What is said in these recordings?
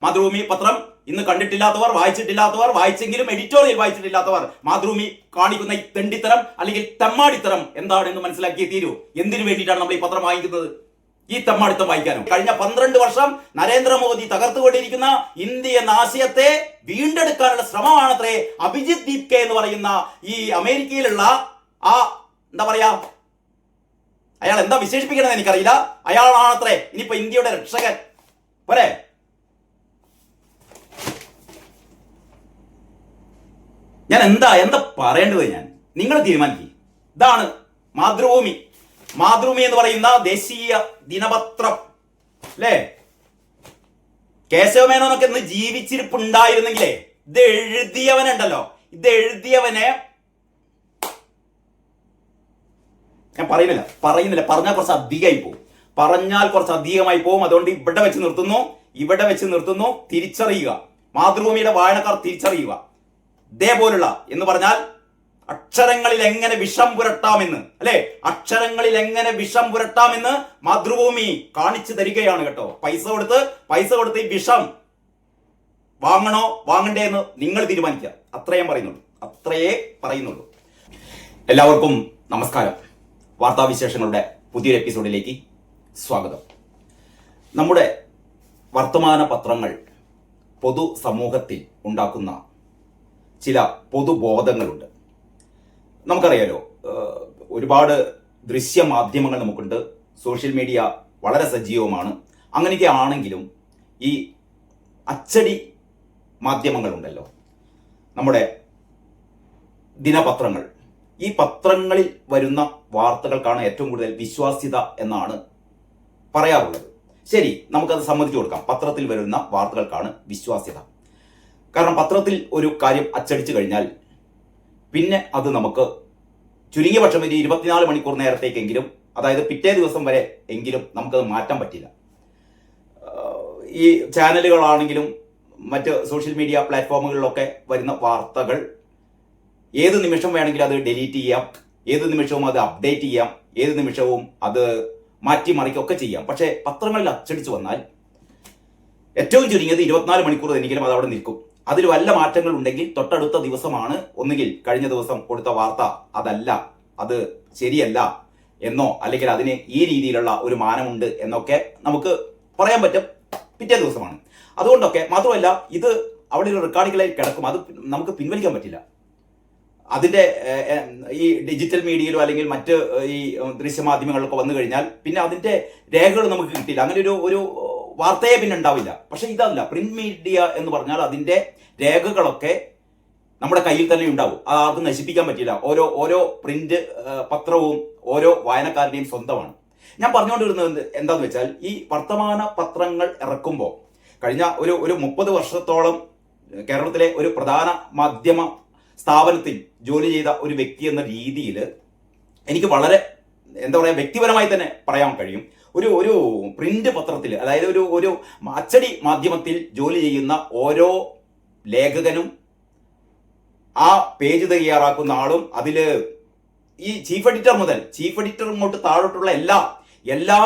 മാതൃഭൂമി പത്രം ഇന്ന് കണ്ടിട്ടില്ലാത്തവർ, വായിച്ചിട്ടില്ലാത്തവർ, വായിച്ചെങ്കിലും എഡിറ്റോറിയൽ വായിച്ചിട്ടില്ലാത്തവർ മാതൃഭൂമി കാണിക്കുന്ന ഈ തെണ്ടിത്തരം അല്ലെങ്കിൽ തെമ്മാടിത്തരം എന്താണെന്ന് മനസ്സിലാക്കിയേ തീരൂ. എന്തിനു വേണ്ടിയിട്ടാണ് നമ്മൾ ഈ പത്രം വായിക്കുന്നത്? ഈ തെമ്മാടിത്തം വായിക്കാനും. കഴിഞ്ഞ 12 വർഷം നരേന്ദ്രമോദി തകർത്തുകൊണ്ടിരിക്കുന്ന ഇന്ത്യ എന്ന ആശയത്തെ വീണ്ടെടുക്കാനുള്ള ശ്രമമാണത്രേ അഭിജിത് ദീപ് കെ എന്ന് പറയുന്ന ഈ അമേരിക്കയിലുള്ള ആ എന്താ പറയാ, അയാൾ എന്താ വിശേഷിപ്പിക്കണമെന്ന് എനിക്കറിയില്ല, അയാളാണത്രേ ഇനിയിപ്പോ ഇന്ത്യയുടെ രക്ഷകൻ. പോരെ, ഞാൻ എന്താ പറയേണ്ടത്? നിങ്ങൾ തീരുമാനിക്കുക. ഇതാണ് മാതൃഭൂമി. മാതൃഭൂമി എന്ന് പറയുന്ന ദേശീയ ദിനപത്രം അല്ലേ? കേശവമേനോനൊക്കെ ഇന്ന് ജീവിച്ചിരിപ്പുണ്ടായിരുന്നെങ്കിലേ, ഇത് എഴുതിയവനുണ്ടല്ലോ, ഇത് എഴുതിയവനെ ഞാൻ പറയുന്നില്ല, പറഞ്ഞാൽ കുറച്ച് അധികമായി പോകും. അതുകൊണ്ട് ഇവിടെ വെച്ച് നിർത്തുന്നു. തിരിച്ചറിയുക, മാതൃഭൂമിയുടെ വായനക്കാർ തിരിച്ചറിയുക. ഇതേപോലുള്ള എന്ന് പറഞ്ഞാൽ അക്ഷരങ്ങളിൽ എങ്ങനെ വിഷം പുരട്ടാമെന്ന്, അല്ലെ, അക്ഷരങ്ങളിൽ എങ്ങനെ വിഷം പുരട്ടാമെന്ന് മാതൃഭൂമി കാണിച്ചു തരികയാണ് കേട്ടോ. പൈസ കൊടുത്ത് ഈ വിഷം വാങ്ങണോ വാങ്ങണ്ടേ എന്ന് നിങ്ങൾ തീരുമാനിക്കുക. അത്രയേ പറയുന്നുള്ളൂ. എല്ലാവർക്കും നമസ്കാരം. വാർത്താവിശേഷങ്ങളുടെ പുതിയൊരു എപ്പിസോഡിലേക്ക് സ്വാഗതം. നമ്മുടെ വർത്തമാന പത്രങ്ങൾ പൊതു സമൂഹത്തിൽ ഉണ്ടാക്കുന്ന ചില പൊതുബോധങ്ങളുണ്ട്. നമുക്കറിയാലോ, ഒരുപാട് ദൃശ്യമാധ്യമങ്ങൾ നമുക്കുണ്ട്, സോഷ്യൽ മീഡിയ വളരെ സജീവമാണ്. അങ്ങനെയൊക്കെ ആണെങ്കിലും ഈ അച്ചടി മാധ്യമങ്ങളുണ്ടല്ലോ, നമ്മുടെ ദിനപത്രങ്ങൾ, ഈ പത്രങ്ങളിൽ വരുന്ന വാർത്തകൾക്കാണ് ഏറ്റവും കൂടുതൽ വിശ്വാസ്യത എന്നാണ് പറയാറുള്ളത്. ശരി, നമുക്കത് സമ്മതിച്ചു കൊടുക്കാം. പത്രത്തിൽ വരുന്ന വാർത്തകൾക്കാണ് വിശ്വാസ്യത. കാരണം പത്രത്തിൽ ഒരു കാര്യം അച്ചടിച്ചു കഴിഞ്ഞാൽ പിന്നെ അത് നമുക്ക് ചുരുങ്ങിയ പക്ഷം ഒരു 24 മണിക്കൂർ നേരത്തേക്കെങ്കിലും, അതായത് പിറ്റേ ദിവസം വരെ എങ്കിലും നമുക്കത് മാറ്റാൻ പറ്റില്ല. ഈ ചാനലുകളാണെങ്കിലും മറ്റ് സോഷ്യൽ മീഡിയ പ്ലാറ്റ്ഫോമുകളിലൊക്കെ വരുന്ന വാർത്തകൾ ഏത് നിമിഷം വേണമെങ്കിലും അത് ഡിലീറ്റ് ചെയ്യാം, ഏത് നിമിഷവും അത് അപ്ഡേറ്റ് ചെയ്യാം, ഏത് നിമിഷവും അത് മാറ്റിമറിക്കുകയൊക്കെ ചെയ്യാം. പക്ഷേ പത്രങ്ങളിൽ അച്ചടിച്ചു വന്നാൽ ഏറ്റവും ചുരുങ്ങിയത് 24 മണിക്കൂർ എങ്കിലും അത് അവിടെ നിൽക്കും. അതിൽ വല്ല മാറ്റങ്ങൾ ഉണ്ടെങ്കിൽ തൊട്ടടുത്ത ദിവസമാണ് ഒന്നുകിൽ കഴിഞ്ഞ ദിവസം കൊടുത്ത വാർത്ത അതല്ല, അത് ശരിയല്ല എന്നോ, അല്ലെങ്കിൽ അതിന് ഈ രീതിയിലുള്ള ഒരു മാനമുണ്ട് എന്നൊക്കെ നമുക്ക് പറയാൻ പറ്റും. പിറ്റേ ദിവസമാണ്. അതുകൊണ്ടൊക്കെ മാത്രമല്ല, ഇത് അവിടെ ഒരു റെക്കോർഡുകളായി കിടക്കും, അത് നമുക്ക് പിൻവലിക്കാൻ പറ്റില്ല. അതിൻ്റെ ഈ ഡിജിറ്റൽ മീഡിയയിലോ അല്ലെങ്കിൽ മറ്റ് ഈ ദൃശ്യമാധ്യമങ്ങളിലൊക്കെ വന്നു കഴിഞ്ഞാൽ പിന്നെ അതിൻ്റെ രേഖകൾ നമുക്ക് കിട്ടില്ല. അങ്ങനെ ഒരു വാർത്തയെ പിന്നെ ഉണ്ടാവില്ല. പക്ഷെ ഇതല്ല, പ്രിന്റ് മീഡിയ എന്ന് പറഞ്ഞാൽ അതിൻ്റെ രേഖകളൊക്കെ നമ്മുടെ കയ്യിൽ തന്നെ ഉണ്ടാവും. അത് നശിപ്പിക്കാൻ പറ്റില്ല. ഓരോ പ്രിന്റ് പത്രവും ഓരോ വായനക്കാരുടെയും സ്വന്തമാണ്. ഞാൻ പറഞ്ഞുകൊണ്ടിരുന്നത് എന്താന്ന് വെച്ചാൽ, ഈ വർത്തമാന പത്രങ്ങൾ ഇറക്കുമ്പോൾ കഴിഞ്ഞ ഒരു 30 വർഷത്തോളം കേരളത്തിലെ ഒരു പ്രധാന മാധ്യമ സ്ഥാപനത്തിൽ ജോലി ചെയ്ത ഒരു വ്യക്തി എന്ന രീതിയിൽ എനിക്ക് വളരെ എന്താ പറയുക, വ്യക്തിപരമായി തന്നെ പറയാൻ കഴിയും. ഒരു പ്രിന്റ് പത്രത്തിൽ, അതായത് ഒരു അച്ചടി മാധ്യമത്തിൽ ജോലി ചെയ്യുന്ന ഓരോ ലേഖകനും, ആ പേജ് തയ്യാറാക്കുന്ന ആളും, അതിൽ ഈ ചീഫ് എഡിറ്റർ ഇങ്ങോട്ട് താഴോട്ടുള്ള എല്ലാ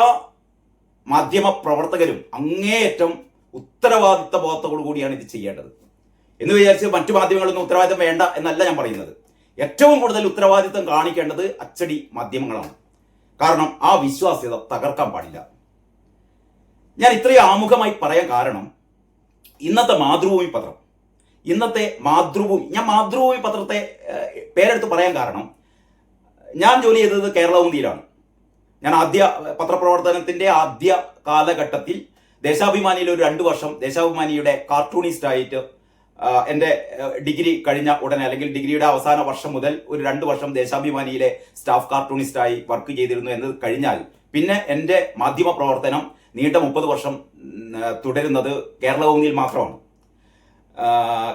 മാധ്യമ പ്രവർത്തകരും അങ്ങേയറ്റം ഉത്തരവാദിത്ത ബോധത്തോടു കൂടിയാണ് ഇത് ചെയ്യേണ്ടത്. എന്ന് വിചാരിച്ച് മറ്റു മാധ്യമങ്ങളൊന്നും ഉത്തരവാദിത്തം വേണ്ട എന്നല്ല ഞാൻ പറയുന്നത്. ഏറ്റവും കൂടുതൽ ഉത്തരവാദിത്തം കാണിക്കേണ്ടത് അച്ചടി മാധ്യമങ്ങളാണ്. കാരണം ആ വിശ്വാസ്യത തകർക്കാൻ പാടില്ല. ഞാൻ ഇത്രയും ആമുഖമായി പറയാൻ കാരണം, ഇന്നത്തെ മാതൃഭൂമി പത്രം, ഞാൻ മാതൃഭൂമി പത്രത്തെ പേരെടുത്ത് പറയാൻ കാരണം, ഞാൻ ജോലി ചെയ്തത് കേരളകൗമുദിയിലാണ്. ഞാൻ പത്രപ്രവർത്തനത്തിന്റെ ആദ്യ കാലഘട്ടത്തിൽ ദേശാഭിമാനിയിൽ ഒരു 2 വർഷം ദേശാഭിമാനിയുടെ കാർട്ടൂണിസ്റ്റായിട്ട് എൻ്റെ ഡിഗ്രി കഴിഞ്ഞ ഉടനെ, അല്ലെങ്കിൽ ഡിഗ്രിയുടെ അവസാന വർഷം മുതൽ ഒരു 2 വർഷം ദേശാഭിമാനിയിലെ സ്റ്റാഫ് കാർട്ടൂണിസ്റ്റായി വർക്ക് ചെയ്തിരുന്നു എന്നത് കഴിഞ്ഞാൽ പിന്നെ എൻ്റെ മാധ്യമ പ്രവർത്തനം നീണ്ട 30 വർഷം തുടരുന്നത് കേരളകൗമുദിയിൽ മാത്രമാണ്.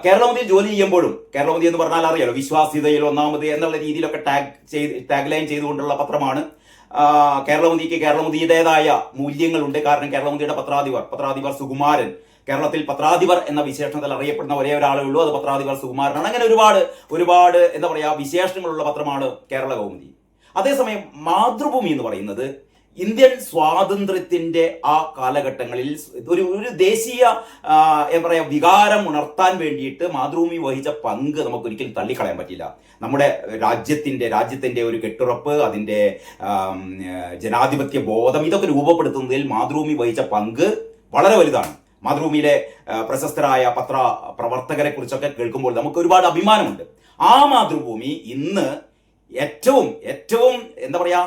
കേരളകൗമുദിയിൽ ജോലി ചെയ്യുമ്പോഴും, കേരളകൗമുദി എന്ന് പറഞ്ഞാൽ അറിയാലോ, വിശ്വാസ്യതയിൽ ഒന്നാമത് എന്നുള്ള രീതിയിലൊക്കെ ടാഗ് ലൈൻ ചെയ്തുകൊണ്ടുള്ള പത്രമാണ്. കേരളകൗമുദിയുടേതായ മൂല്യങ്ങളുണ്ട്. കാരണം കേരളകൗമുദിയുടെ പത്രാധിപർ സുകുമാരൻ, കേരളത്തിൽ പത്രാധിപർ എന്ന വിശേഷണത്തിൽ അറിയപ്പെടുന്ന ഒരേ ഒരാളേ ഉള്ളൂ, അത് പത്രാധിപർ സുകുമാരനാണ്. അങ്ങനെ ഒരുപാട് എന്താ പറയുക, വിശേഷണങ്ങളുള്ള പത്രമാണ് കേരളകൗമുദി. അതേസമയം മാതൃഭൂമി എന്ന് പറയുന്നത് ഇന്ത്യൻ സ്വാതന്ത്ര്യത്തിന്റെ ആ കാലഘട്ടങ്ങളിൽ ഒരു ഒരു ദേശീയ എന്താ പറയുക വികാരം ഉണർത്താൻ വേണ്ടിയിട്ട് മാതൃഭൂമി വഹിച്ച പങ്ക് നമുക്ക് ഒരിക്കലും തള്ളിക്കളയാൻ പറ്റില്ല. നമ്മുടെ രാജ്യത്തിന്റെ ഒരു കെട്ടുറപ്പ്, അതിന്റെ ജനാധിപത്യ ബോധം, ഇതൊക്കെ രൂപപ്പെടുത്തുന്നതിൽ മാതൃഭൂമി വഹിച്ച പങ്ക് വളരെ വലുതാണ്. മാതൃഭൂമിയിലെ പ്രശസ്തരായ പത്ര പ്രവർത്തകരെ കുറിച്ചൊക്കെ കേൾക്കുമ്പോൾ നമുക്ക് ഒരുപാട് അഭിമാനമുണ്ട്. ആ മാതൃഭൂമി ഇന്ന് ഏറ്റവും ഏറ്റവും എന്താ പറയാ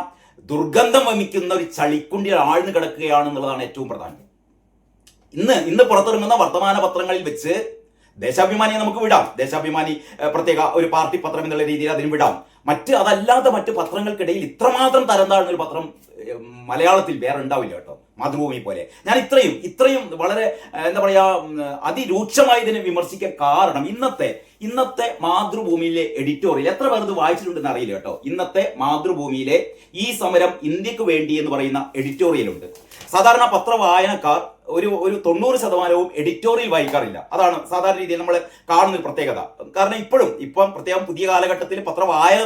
ദുർഗന്ധം വമിക്കുന്ന ഒരു ചളിക്കുണ്ടിൽ ആഴ്ന്നു കിടക്കുകയാണെന്നുള്ളതാണ് ഏറ്റവും പ്രധാനം. ഇന്ന് പുറത്തിറങ്ങുന്ന വർത്തമാന പത്രങ്ങളിൽ വെച്ച് ദേശാഭിമാനിയെ നമുക്ക് വിടാം. ദേശാഭിമാനി പ്രത്യേക ഒരു പാർട്ടി പത്രം എന്നുള്ള രീതിയിൽ അതിന് വിടാം. അതല്ലാത്ത മറ്റ് പത്രങ്ങൾക്കിടയിൽ ഇത്രമാത്രം തരം താഴ്ന്ന ഒരു പത്രം മലയാളത്തിൽ വേറെ ഉണ്ടാവില്ല കേട്ടോ, മാതൃഭൂമി പോലെ. ഞാൻ ഇത്രയും വളരെ എന്താ പറയാ അതിരൂക്ഷമായി ഇതിനെ വിമർശിക്കാൻ കാരണം ഇന്നത്തെ മാതൃഭൂമിയിലെ എഡിറ്റോറിയൽ എത്ര പേർ ഇത് വായിച്ചിട്ടുണ്ടെന്ന് അറിയില്ല കേട്ടോ. ഇന്നത്തെ മാതൃഭൂമിയിലെ ഈ സമരം ഇന്ത്യക്ക് വേണ്ടി എന്ന് പറയുന്ന എഡിറ്റോറിയൽ ഉണ്ട്. സാധാരണ പത്രവായനക്കാർ ഒരു 90% എഡിറ്റോറിയൽ വായിക്കാറില്ല. അതാണ് സാധാരണ രീതിയിൽ നമ്മൾ കാണുന്ന ഒരു പ്രത്യേകത. കാരണം ഇപ്പം പ്രത്യേകം പുതിയ കാലഘട്ടത്തിൽ പത്രവായന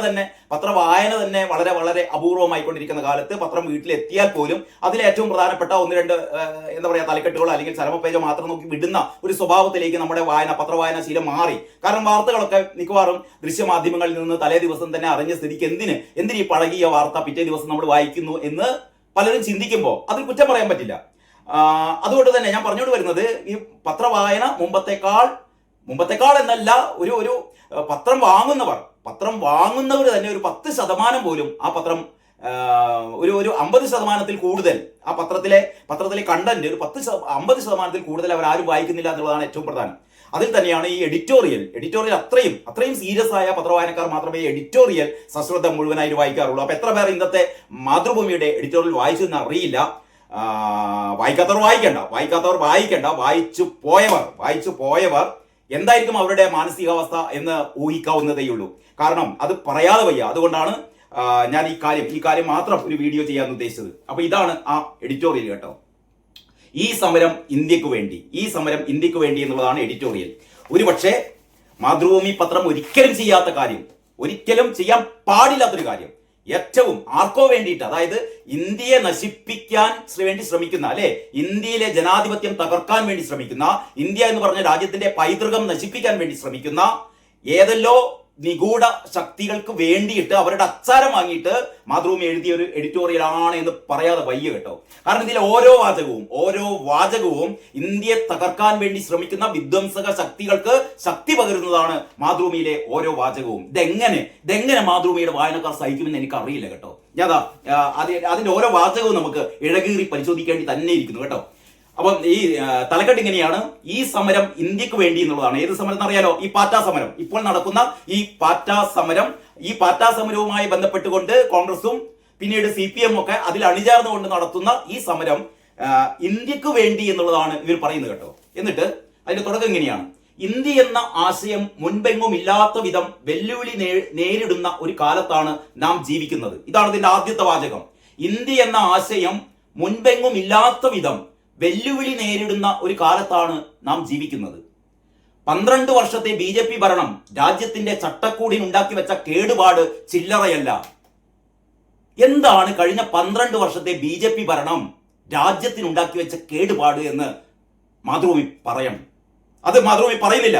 തന്നെ വളരെ വളരെ അപൂർവമായിക്കൊണ്ടിരിക്കുന്ന കാലത്ത് പത്രം വീട്ടിലെത്തിയാൽ പോലും അതിലെ ഏറ്റവും പ്രധാനപ്പെട്ട 1-2 എന്താ പറയുക തലക്കെട്ടുകളോ അല്ലെങ്കിൽ ചരമപേജോ മാത്രം നോക്കി വിടുന്ന ഒരു സ്വഭാവത്തിലേക്ക് നമ്മുടെ പത്രവായന ശീലം മാറി. കാരണം വാർത്തകളൊക്കെ മിക്കവാറും ദൃശ്യമാധ്യമങ്ങളിൽ നിന്ന് തലേ ദിവസം തന്നെ അറിഞ്ഞ സ്ഥിതിക്ക് എന്തിന് ഈ പഴകിയ വാർത്ത പിറ്റേ ദിവസം നമ്മൾ വായിക്കുന്നു എന്ന് പലരും ചിന്തിക്കുമ്പോൾ അതിൽ കുറ്റം പറയാൻ പറ്റില്ല. അതുകൊണ്ട് തന്നെ ഞാൻ പറഞ്ഞുകൊണ്ട് വരുന്നത് ഈ പത്രവായന മുമ്പത്തേക്കാൾ എന്നല്ല, ഒരു പത്രം വാങ്ങുന്നവർ തന്നെ ഒരു 10% പോലും ആ പത്രം ഒരു 50% കൂടുതൽ ആ പത്രത്തിലെ കണ്ടന്റ് ഒരു 50% കൂടുതൽ അവർ ആരും വായിക്കുന്നില്ല എന്നുള്ളതാണ് ഏറ്റവും പ്രധാനം. അതിൽ തന്നെയാണ് ഈ എഡിറ്റോറിയൽ അത്രയും സീരിയസ് ആയ പത്രവായനക്കാർ മാത്രമേ എഡിറ്റോറിയൽ സശ്രദ്ധ മുഴുവനായിട്ട് വായിക്കാറുള്ളൂ. അപ്പൊ എത്ര പേർ ഇന്നത്തെ മാതൃഭൂമിയുടെ എഡിറ്റോറിയൽ വായിച്ചു എന്ന് അറിയില്ല. വായിക്കാത്തവർ വായിക്കണ്ട. വായിച്ചു പോയവർ എന്തായിരിക്കും അവരുടെ മാനസികാവസ്ഥ എന്ന് ഊഹിക്കാവുന്നതേയുള്ളൂ. കാരണം അത് പറയാതെ വയ്യ. അതുകൊണ്ടാണ് ഞാൻ ഈ കാര്യം മാത്രം ഒരു വീഡിയോ ചെയ്യാൻ ഉദ്ദേശിച്ചത്. അപ്പൊ ഇതാണ് ആ എഡിറ്റോറിയൽ കേട്ടോ. ഈ സമരം ഇന്ത്യക്ക് വേണ്ടി എന്നുള്ളതാണ് എഡിറ്റോറിയൽ. ഒരുപക്ഷെ മാതൃഭൂമി പത്രം ഒരിക്കലും ചെയ്യാത്ത കാര്യം, ഒരിക്കലും ചെയ്യാൻ പാടില്ലാത്തൊരു കാര്യം, ഏറ്റവും ആർക്കോ വേണ്ടിയിട്ട്, അതായത് ഇന്ത്യയെ നശിപ്പിക്കാൻ വേണ്ടി ശ്രമിക്കുന്ന, അല്ലെ ഇന്ത്യയിലെ ജനാധിപത്യം തകർക്കാൻ വേണ്ടി ശ്രമിക്കുന്ന, ഇന്ത്യ എന്ന് പറഞ്ഞ രാജ്യത്തിന്റെ പൈതൃകം നശിപ്പിക്കാൻ വേണ്ടി ശ്രമിക്കുന്ന ഏതെല്ലോ നിഗൂഢ ശക്തികൾക്ക് വേണ്ടിയിട്ട് അവരുടെ അച്ചാരം വാങ്ങിയിട്ട് മാതൃഭൂമി എഴുതിയ ഒരു എഡിറ്റോറിയൽ ആണ് എന്ന് പറയാതെ വയ്യ കേട്ടോ. കാരണം ഇതിലെ ഓരോ വാചകവും ഇന്ത്യയെ തകർക്കാൻ വേണ്ടി ശ്രമിക്കുന്ന വിധ്വംസക ശക്തികൾക്ക് ശക്തി പകരുന്നതാണ് മാതൃഭൂമിയിലെ ഓരോ വാചകവും. ഇതെങ്ങനെ മാതൃഭൂമിയുടെ വായനക്കാർ സഹിക്കുമെന്ന് എനിക്ക് അറിയില്ല കേട്ടോ. അതിന്റെ ഓരോ വാചകവും നമുക്ക് ഇഴകീറി പരിശോധിക്കേണ്ടി തന്നെ ഇരിക്കുന്നു കേട്ടോ. അപ്പം ഈ തലക്കെട്ട് ഇങ്ങനെയാണ്, ഈ സമരം ഇന്ത്യക്ക് വേണ്ടി എന്നുള്ളതാണ്. ഏത് സമരം എന്നറിയാലോ? ഈ പാറ്റാ സമരം. ഇപ്പോൾ നടക്കുന്ന ഈ പാറ്റാ സമരവുമായി ബന്ധപ്പെട്ടുകൊണ്ട് കോൺഗ്രസും പിന്നീട് CPM ഒക്കെ അതിൽ അണിചേർന്നുകൊണ്ട് നടത്തുന്ന ഈ സമരം ഇന്ത്യക്ക് വേണ്ടി എന്നുള്ളതാണ് ഇവർ പറയുന്നത് കേട്ടോ. എന്നിട്ട് അതിന്റെ തുടക്കം ഇങ്ങനെയാണ്: ഇന്ത്യ എന്ന ആശയം മുൻപെങ്ങും ഇല്ലാത്ത വിധം വെല്ലുവിളി നേരിടുന്ന ഒരു കാലത്താണ് നാം ജീവിക്കുന്നത്. ഇതാണ് ഇതിന്റെ ആദ്യത്തെ വാചകം. ഇന്ത്യ എന്ന ആശയം മുൻപെങ്ങും ഇല്ലാത്ത വിധം വെല്ലുവിളി നേരിടുന്ന ഒരു കാലത്താണ് നാം ജീവിക്കുന്നത്. 12 വർഷത്തെ BJP ഭരണം രാജ്യത്തിന്റെ ചട്ടക്കൂടിൽ ഉണ്ടാക്കി വെച്ച കേടുപാട് ചില്ലറയല്ല. എന്താണ് കഴിഞ്ഞ 12 വർഷത്തെ BJP ഭരണം രാജ്യത്തിനുണ്ടാക്കി വെച്ച കേടുപാട് എന്ന് മാതൃഭൂമി പറയണം. അത് മാതൃഭൂമി പറയുന്നില്ല.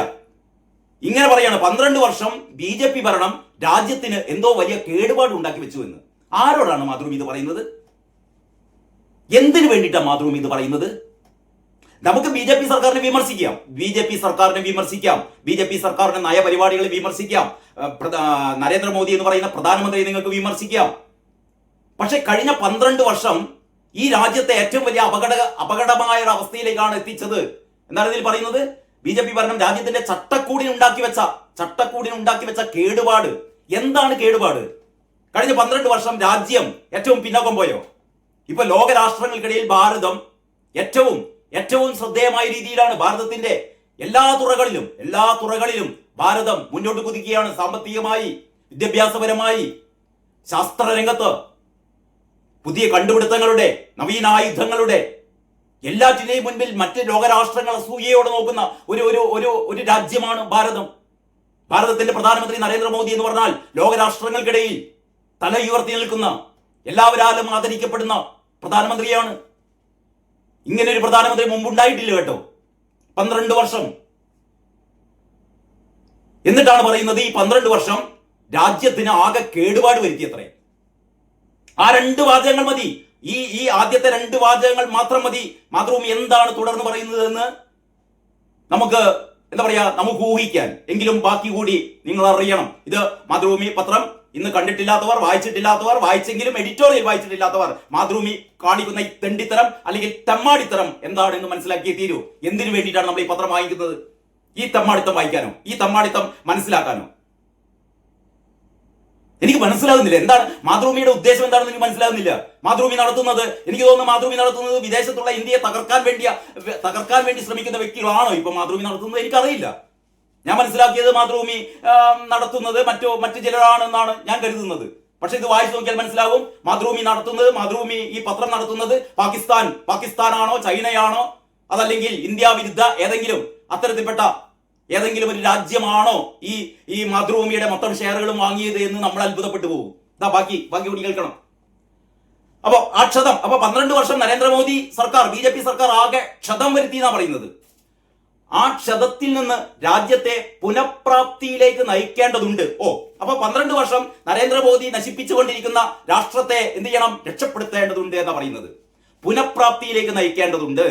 ഇങ്ങനെ പറയാണ്: 12 വർഷം BJP ഭരണം രാജ്യത്തിന് എന്തോ വലിയ കേടുപാട് ഉണ്ടാക്കി വെച്ചു എന്ന്. ആരോടാണ് മാതൃഭൂമി ഇത് പറയുന്നത്? എന്തിനു വേണ്ടിയിട്ടാണ് മാതൃഭൂമി ഇത് പറയുന്നത്? നമുക്ക് BJP സർക്കാരിനെ വിമർശിക്കാം, BJP സർക്കാരിന്റെ നയപരിപാടികളെ വിമർശിക്കാം, നരേന്ദ്രമോദി എന്ന് പറയുന്ന പ്രധാനമന്ത്രിയെ നിങ്ങൾക്ക് വിമർശിക്കാം. പക്ഷെ കഴിഞ്ഞ 12 വർഷം ഈ രാജ്യത്തെ ഏറ്റവും വലിയ അപകടമായ ഒരു അവസ്ഥയിലേക്കാണ് എത്തിച്ചത്. എന്താണ് ഇതിൽ പറയുന്നത്? BJP ഭരണം രാജ്യത്തിന്റെ ചട്ടക്കൂടിന് ഉണ്ടാക്കി വെച്ച കേടുപാട്. എന്താണ് കേടുപാട്? കഴിഞ്ഞ 12 വർഷം രാജ്യം ഏറ്റവും പിന്നോക്കം പോയോ? ഇപ്പൊ ലോകരാഷ്ട്രങ്ങൾക്കിടയിൽ ഭാരതം ഏറ്റവും ശ്രദ്ധേയമായ രീതിയിലാണ്. ഭാരതത്തിന്റെ എല്ലാ തുറകളിലും ഭാരതം മുന്നോട്ട് കുതിക്കുകയാണ്. സാമ്പത്തികമായി, വിദ്യാഭ്യാസപരമായി, ശാസ്ത്രരംഗത്ത് പുതിയ കണ്ടുപിടുത്തങ്ങളുടെ, നവീനായുധങ്ങളുടെ എല്ലാറ്റിനെയും മുൻപിൽ മറ്റ് ലോകരാഷ്ട്രങ്ങൾ അസൂയയോടെ നോക്കുന്ന ഒരു രാജ്യമാണ് ഭാരതം. ഭാരതത്തിന്റെ പ്രധാനമന്ത്രി നരേന്ദ്രമോദി എന്ന് പറഞ്ഞാൽ ലോകരാഷ്ട്രങ്ങൾക്കിടയിൽ തല ഉയർത്തി നിൽക്കുന്ന, എല്ലാവരാലും ആദരിക്കപ്പെടുന്ന പ്രധാനമന്ത്രിയാണ്. ഇങ്ങനെ ഒരു പ്രധാനമന്ത്രി മുമ്പുണ്ടായിട്ടില്ല കേട്ടോ. 12 വർഷം. എന്നിട്ടാണ് പറയുന്നത് ഈ 12 വർഷം രാജ്യത്തിന് ആകെ കേടുപാട് വരുത്തിയത്രേ. ആ 2 വാചകങ്ങൾ മതി. ഈ ആദ്യത്തെ 2 വാചകങ്ങൾ മാത്രം മതി മാതൃഭൂമി എന്താണ് തുടർന്ന് പറയുന്നതെന്ന് നമുക്ക് നമുക്ക് ഊഹിക്കാൻ. എങ്കിലും ബാക്കി കൂടി നിങ്ങൾ അറിയണം. ഇത് മാതൃഭൂമി പത്രം ഇന്ന് കണ്ടിട്ടില്ലാത്തവർ, വായിച്ചിട്ടില്ലാത്തവർ, വായിച്ചെങ്കിലും എഡിറ്റോറിയൽ വായിച്ചിട്ടില്ലാത്തവർ മാതൃഭൂമി കാണിക്കുന്ന ഈ തെണ്ടിത്തരം അല്ലെങ്കിൽ തെമ്മാടിത്തരം എന്താണെന്ന് മനസ്സിലാക്കിയേ തീരൂ. എന്തിനു വേണ്ടിയിട്ടാണ് നമ്മൾ ഈ പത്രം വായിക്കുന്നത്? ഈ തെമ്മാടിത്തം വായിക്കാനോ? ഈ തെമ്മാടിത്തം മനസ്സിലാക്കാനോ? എനിക്ക് മനസ്സിലാകുന്നില്ല. എന്താണ് മാതൃഭൂമിയുടെ ഉദ്ദേശം എന്താണെന്ന് എനിക്ക് മനസ്സിലാകുന്നില്ല. മാതൃഭൂമി നടത്തുന്നത്, എനിക്ക് തോന്നുന്നു മാതൃഭൂമി നടത്തുന്നത് വിദേശത്തുള്ള ഇന്ത്യയെ തകർക്കാൻ വേണ്ടി ശ്രമിക്കുന്ന വ്യക്തികളാണോ ഇപ്പൊ മാതൃഭൂമി നടത്തുന്നത്? എനിക്കറിയില്ല. ഞാൻ മനസ്സിലാക്കിയത് മാതൃഭൂമി നടത്തുന്നത് മറ്റു ചിലരാണെന്നാണ് ഞാൻ കരുതുന്നത്. പക്ഷെ ഇത് വായിച്ചു നോക്കിയാൽ മനസ്സിലാകും മാതൃഭൂമി ഈ പത്രം നടത്തുന്നത് പാകിസ്ഥാനാണോ, ചൈനയാണോ, അതല്ലെങ്കിൽ ഇന്ത്യ വിരുദ്ധ ഏതെങ്കിലും അത്തരത്തിൽപ്പെട്ട ഏതെങ്കിലും ഒരു രാജ്യമാണോ ഈ മാതൃഭൂമിയുടെ മൊത്തം ഷെയറുകളും വാങ്ങിയത് എന്ന് നമ്മൾ അത്ഭുതപ്പെട്ടു പോകും. ബാക്കി കൂടി കേൾക്കണം. അപ്പൊ 12 വർഷം നരേന്ദ്രമോദി സർക്കാർ, BJP സർക്കാർ ആകെ ക്ഷതം വരുത്തി എന്നാ പറയുന്നത്. ആ ക്ഷതത്തിൽ നിന്ന് രാജ്യത്തെ പുനഃപ്രാപ്തിയിലേക്ക് നയിക്കേണ്ടതുണ്ട്. അപ്പൊ 12 വർഷം നരേന്ദ്രമോദി നശിപ്പിച്ചുകൊണ്ടിരിക്കുന്ന രാഷ്ട്രത്തെ എന്ത് ചെയ്യണം? രക്ഷപ്പെടുത്തേണ്ടതുണ്ട് എന്നാ പറയുന്നത്. പുനഃപ്രാപ്തിയിലേക്ക് നയിക്കേണ്ടതുണ്ട്.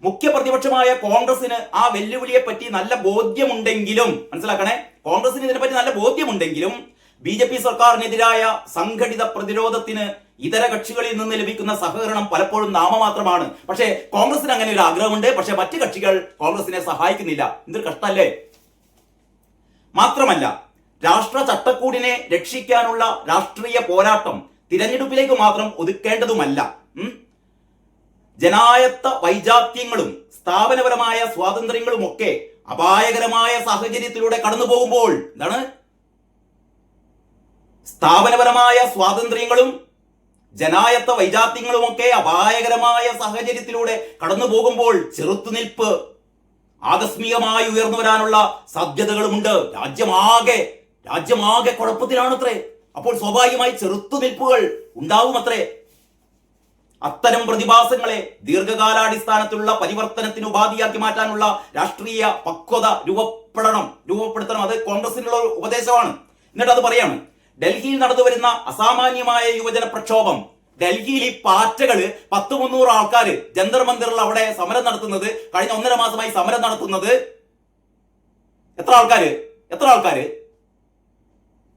മുഖ്യ പ്രതിപക്ഷമായ കോൺഗ്രസിന് ആ വെല്ലുവിളിയെ പറ്റി നല്ല ബോധ്യമുണ്ടെങ്കിലും, മനസ്സിലാക്കണേ, കോൺഗ്രസിന് ഇതിനെപ്പറ്റി നല്ല ബോധ്യമുണ്ടെങ്കിലും BJP സർക്കാരിനെതിരായ സംഘടിത പ്രതിരോധത്തിന് ഇതര കക്ഷികളിൽ നിന്ന് ലഭിക്കുന്ന സഹകരണം പലപ്പോഴും നാമമാത്രമാണ്. പക്ഷേ കോൺഗ്രസിന് അങ്ങനെ ഒരു ആഗ്രഹമുണ്ട്. പക്ഷെ മറ്റു കക്ഷികൾ കോൺഗ്രസിനെ സഹായിക്കുന്നില്ല. എന്തൊരു കഷ്ടല്ലേ? മാത്രമല്ല, രാഷ്ട്ര ചട്ടക്കൂടിനെ രക്ഷിക്കാനുള്ള രാഷ്ട്രീയ പോരാട്ടം തിരഞ്ഞെടുപ്പിലേക്ക് മാത്രം ഒതുക്കേണ്ടതുമല്ല. ജനായത്ത വൈജാത്യങ്ങളും സ്ഥാപനപരമായ സ്വാതന്ത്ര്യങ്ങളും ഒക്കെ അപായകരമായ സാഹചര്യത്തിലൂടെ കടന്നു പോകുമ്പോൾ, എന്താണ് സ്ഥാപനപരമായ സ്വാതന്ത്ര്യങ്ങളും ജനായത്ത വൈജാത്യങ്ങളും ഒക്കെ അപായകരമായ സാഹചര്യത്തിലൂടെ കടന്നു പോകുമ്പോൾ ചെറുത്തുനിൽപ്പ് ആകസ്മികമായി ഉയർന്നു വരാനുള്ള സാധ്യതകളുമുണ്ട്. രാജ്യമാകെ കുഴപ്പത്തിലാണത്രേ. അപ്പോൾ സ്വാഭാവികമായി ചെറുത്തുനിൽപ്പുകൾ ഉണ്ടാവുമത്രേ. അത്തരം പ്രതിഭാസങ്ങളെ ദീർഘകാലാടിസ്ഥാനത്തിലുള്ള പരിവർത്തനത്തിന് ഉപാധിയാക്കി മാറ്റാനുള്ള രാഷ്ട്രീയ പക്വത രൂപപ്പെടുത്തണം. അത് കോൺഗ്രസിനുള്ള ഉപദേശമാണ്. എന്നിട്ട് അത് പറയാണ്, ഡൽഹിയിൽ നടന്നു വരുന്ന അസാമാന്യമായ യുവജന പ്രക്ഷോഭം, ഡൽഹിയിൽ ഈ പാറ്റകള് 100-300 ആൾക്കാര് ജന്തർ മന്ദിറിൽ അവിടെ സമരം നടത്തുന്നത്, കഴിഞ്ഞ 1.5 മാസമായി സമരം നടത്തുന്നത്. എത്ര ആൾക്കാര്?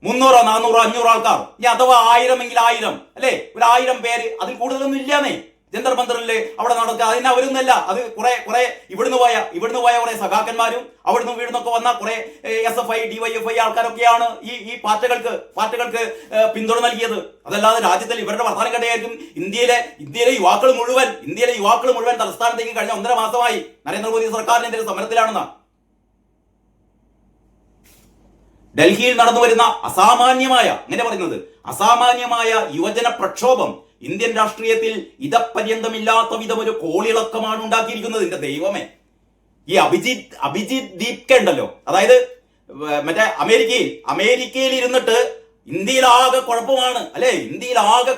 300, 400, 500 ആൾക്കാർ. ഇനി അഥവാ 1000 എങ്കിൽ 1000 അല്ലെ, ഒരു 1000 പേര്, അതിൽ കൂടുതലൊന്നും ഇല്ലാന്നേ ജന്തർ മന്ദിറില് അവിടെ നടക്കുക. അതിന് അവരൊന്നല്ല, അത് കുറെ ഇവിടുന്ന് പോയ കുറെ സഖാക്കന്മാരും അവിടുന്ന് വീടുന്നൊക്കെ വന്ന കുറെ SFI, DYFI ആൾക്കാരൊക്കെയാണ് ഈ പാർട്ടികൾക്ക് പിന്തുണ നൽകിയത്. അതല്ലാതെ രാജ്യത്തിൽ ഇവരുടെ വർത്തമാനം കണ്ടായിരിക്കും ഇന്ത്യയിലെ യുവാക്കൾ മുഴുവൻ തലസ്ഥാനത്തേക്ക് കഴിഞ്ഞ 1.5 മാസമായി നരേന്ദ്രമോദി സർക്കാരിനെതിരെ സമരത്തിലാണെന്നാ. ഡൽഹിയിൽ നടന്നു വരുന്ന അസാമാന്യമായ യുവജന പ്രക്ഷോഭം ഇന്ത്യൻ രാഷ്ട്രീയത്തിൽ ഇതപര്യന്തമില്ലാത്ത വിധം ഒരു കോളിളക്കമാണ് ഉണ്ടാക്കിയിരിക്കുന്നത്. എന്റെ ദൈവമേ, ഈ അഭിജിത് ദീപ്കെ ഉണ്ടല്ലോ, അതായത് മറ്റേ അമേരിക്കയിൽ ഇരുന്നിട്ട് ഇന്ത്യയിലാകെ